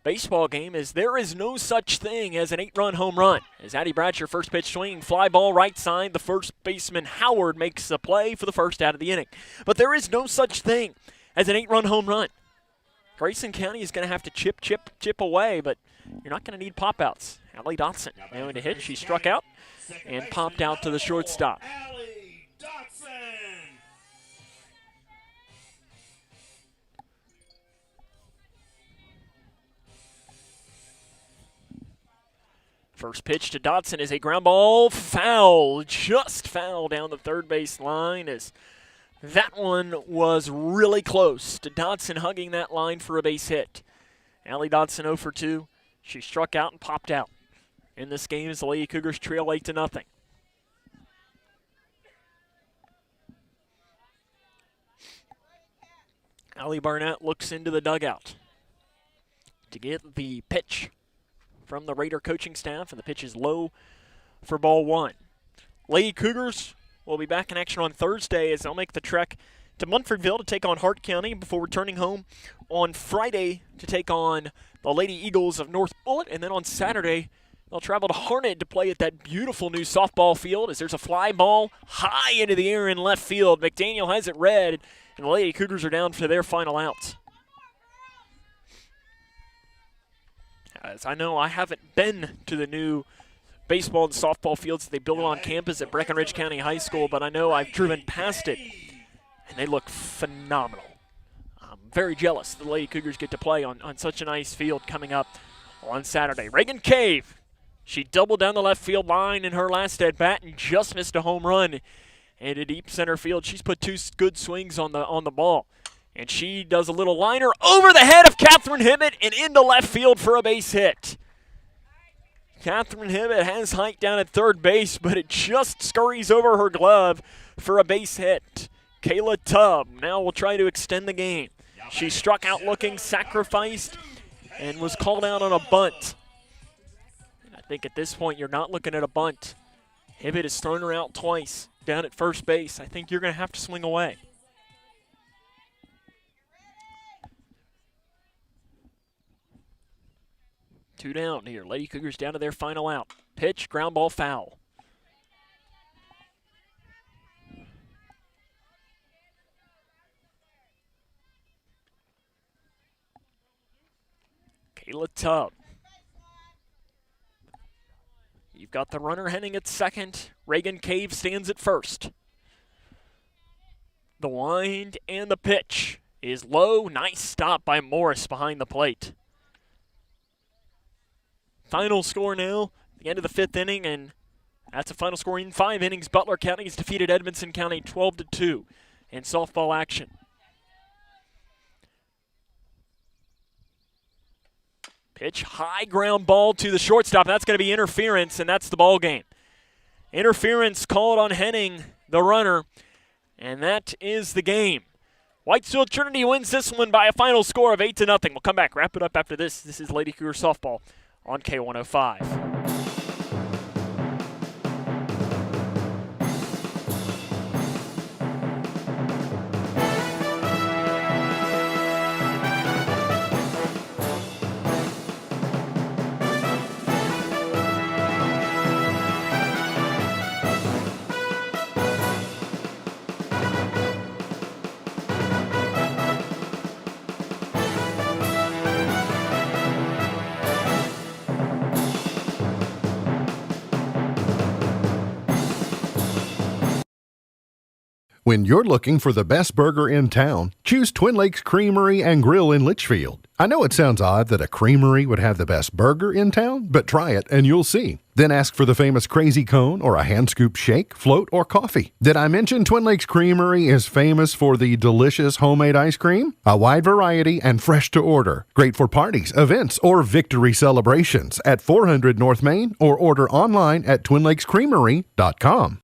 baseball game. Is there is no such thing as an 8-run home run. As Addie Bratcher, first pitch swinging, fly ball right side. The first baseman Howard makes a play for the first out of the inning. But there is no such thing as an 8-run home run. Grayson County is going to have to chip away, but you're not going to need pop-outs. Allie Dotson now into hit. She struck out and popped out to the shortstop. Allie Dotson. First pitch to Dotson is a ground ball foul, just foul down the third base line as that one was really close to Dotson hugging that line for a base hit. Allie Dotson 0 for 2. She struck out and popped out. In this game as the Lady Cougars trail 8-0. Allie Barnett looks into the dugout to get the pitch from the Raider coaching staff, and the pitch is low for ball one. Lady Cougars will be back in action on Thursday as they'll make the trek to Munfordville to take on Hart County before returning home on Friday to take on the Lady Eagles of North Bullitt, and then on Saturday they'll travel to Harnett to play at that beautiful new softball field as there's a fly ball high into the air in left field. McDaniel has it read, and the Lady Cougars are down for their final outs. As I know, I haven't been to the new baseball and softball fields that they built on campus at Breckenridge County High School, but I know I've driven past it, and they look phenomenal. I'm very jealous the Lady Cougars get to play on such a nice field coming up on Saturday. Reagan Cave, she doubled down the left field line in her last at-bat and just missed a home run into deep center field. She's put two good swings on the ball. And she does a little liner over the head of Catherine Hibbett and into left field for a base hit. Catherine Hibbett has height down at third base, but it just scurries over her glove for a base hit. Kayla Tubb now will try to extend the game. She struck out looking, sacrificed, and was called out on a bunt. I think at this point you're not looking at a bunt. Hibbett has thrown her out twice down at first base. I think you're going to have to swing away. Two down here. Lady Cougars down to their final out. Pitch, ground ball, foul. Kayla Tubb. You've got the runner heading at second. Reagan Cave stands at first. The wind and the pitch is low. Nice stop by Morris behind the plate. Final score now, the end of the fifth inning, and that's a final score in 5 innings. Butler County has defeated Edmonson County 12-2 in softball action. Pitch, high ground ball to the shortstop. That's going to be interference, and that's the ball game. Interference called on Henning, the runner, and that is the game. Whitesville Trinity wins this one by a final score of 8-0. We'll come back, wrap it up after this. This is Lady Cougar softball on K105. When you're looking for the best burger in town, choose Twin Lakes Creamery and Grill in Litchfield. I know it sounds odd that a creamery would have the best burger in town, but try it and you'll see. Then ask for the famous Crazy Cone or a hand scoop shake, float, or coffee. Did I mention Twin Lakes Creamery is famous for the delicious homemade ice cream? A wide variety and fresh to order. Great for parties, events, or victory celebrations at 400 North Main or order online at twinlakescreamery.com.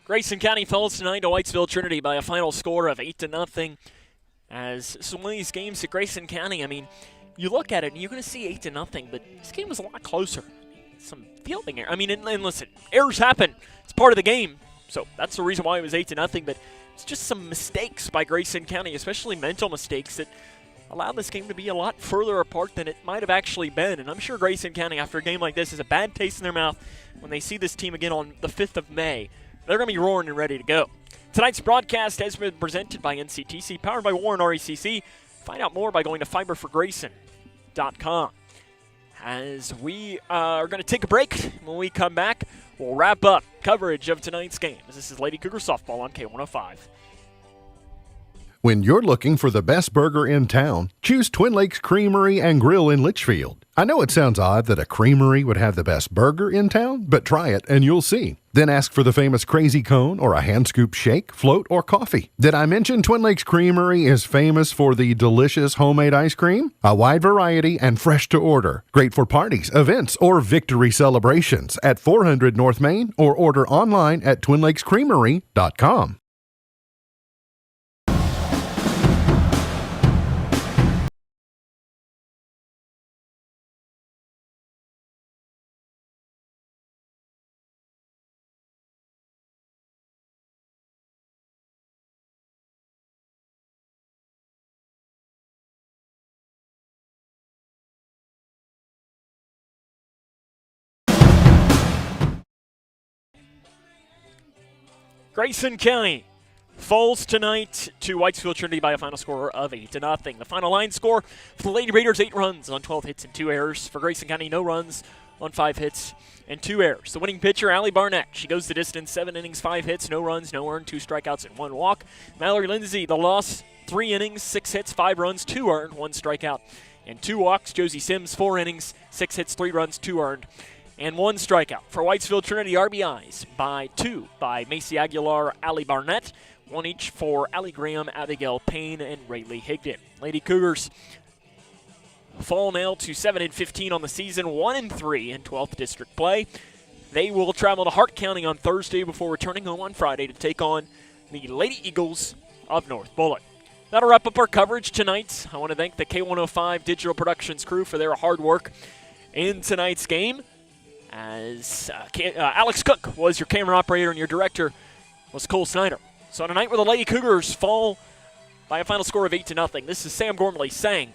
Grayson County falls tonight to Whitesville Trinity by a final score of 8-0. As some of these games at Grayson County, I mean, you look at it and you're going to see 8-0, but this game was a lot closer. Some fielding error. I mean, and listen, errors happen. It's part of the game. So that's the reason why it was 8-0, but it's just some mistakes by Grayson County, especially mental mistakes that allowed this game to be a lot further apart than it might have actually been. And I'm sure Grayson County, after a game like this, has a bad taste in their mouth when they see this team again on the 5th of May. They're going to be roaring and ready to go. Tonight's broadcast has been presented by NCTC, powered by Warren RECC. Find out more by going to fiberforgrayson.com. As we are going to take a break, when we come back, we'll wrap up coverage of tonight's game. This is Lady Cougar Softball on K105. When you're looking for the best burger in town, choose Twin Lakes Creamery and Grill in Litchfield. I know it sounds odd that a creamery would have the best burger in town, but try it and you'll see. Then ask for the famous Crazy Cone or a hand-scoop shake, float, or coffee. Did I mention Twin Lakes Creamery is famous for the delicious homemade ice cream? A wide variety and fresh to order. Great for parties, events, or victory celebrations at 400 North Main or order online at twinlakescreamery.com. Grayson County falls tonight to Whitesville Trinity by a final score of 8-0. The final line score for the Lady Raiders: 8 runs on 12 hits and 2 errors. For Grayson County, no runs on 5 hits and 2 errors. The winning pitcher, Allie Barnett, she goes the distance, 7 innings, 5 hits, no runs, no earned, 2 strikeouts, and 1 walk. Mallory Lindsay, the loss, 3 innings, 6 hits, 5 runs, 2 earned, 1 strikeout, and 2 walks. Josie Sims, 4 innings, 6 hits, 3 runs, 2 earned, and 1 strikeout. For Whitesville Trinity, RBIs by 2 by Macy Aguilar, Allie Barnett, 1 each for Allie Graham, Abigail Payne, and Rayleigh Higdon. Lady Cougars fall now to 7-15 on the season, 1-3 in 12th district play. They will travel to Hart County on Thursday before returning home on Friday to take on the Lady Eagles of North Bullitt. That'll wrap up our coverage tonight. I want to thank the K105 Digital Productions crew for their hard work in tonight's game. As Alex Cook was your camera operator and your director was Cole Snyder. So tonight, where the Lady Cougars fall by a final score of 8-0, this is Sam Gormley saying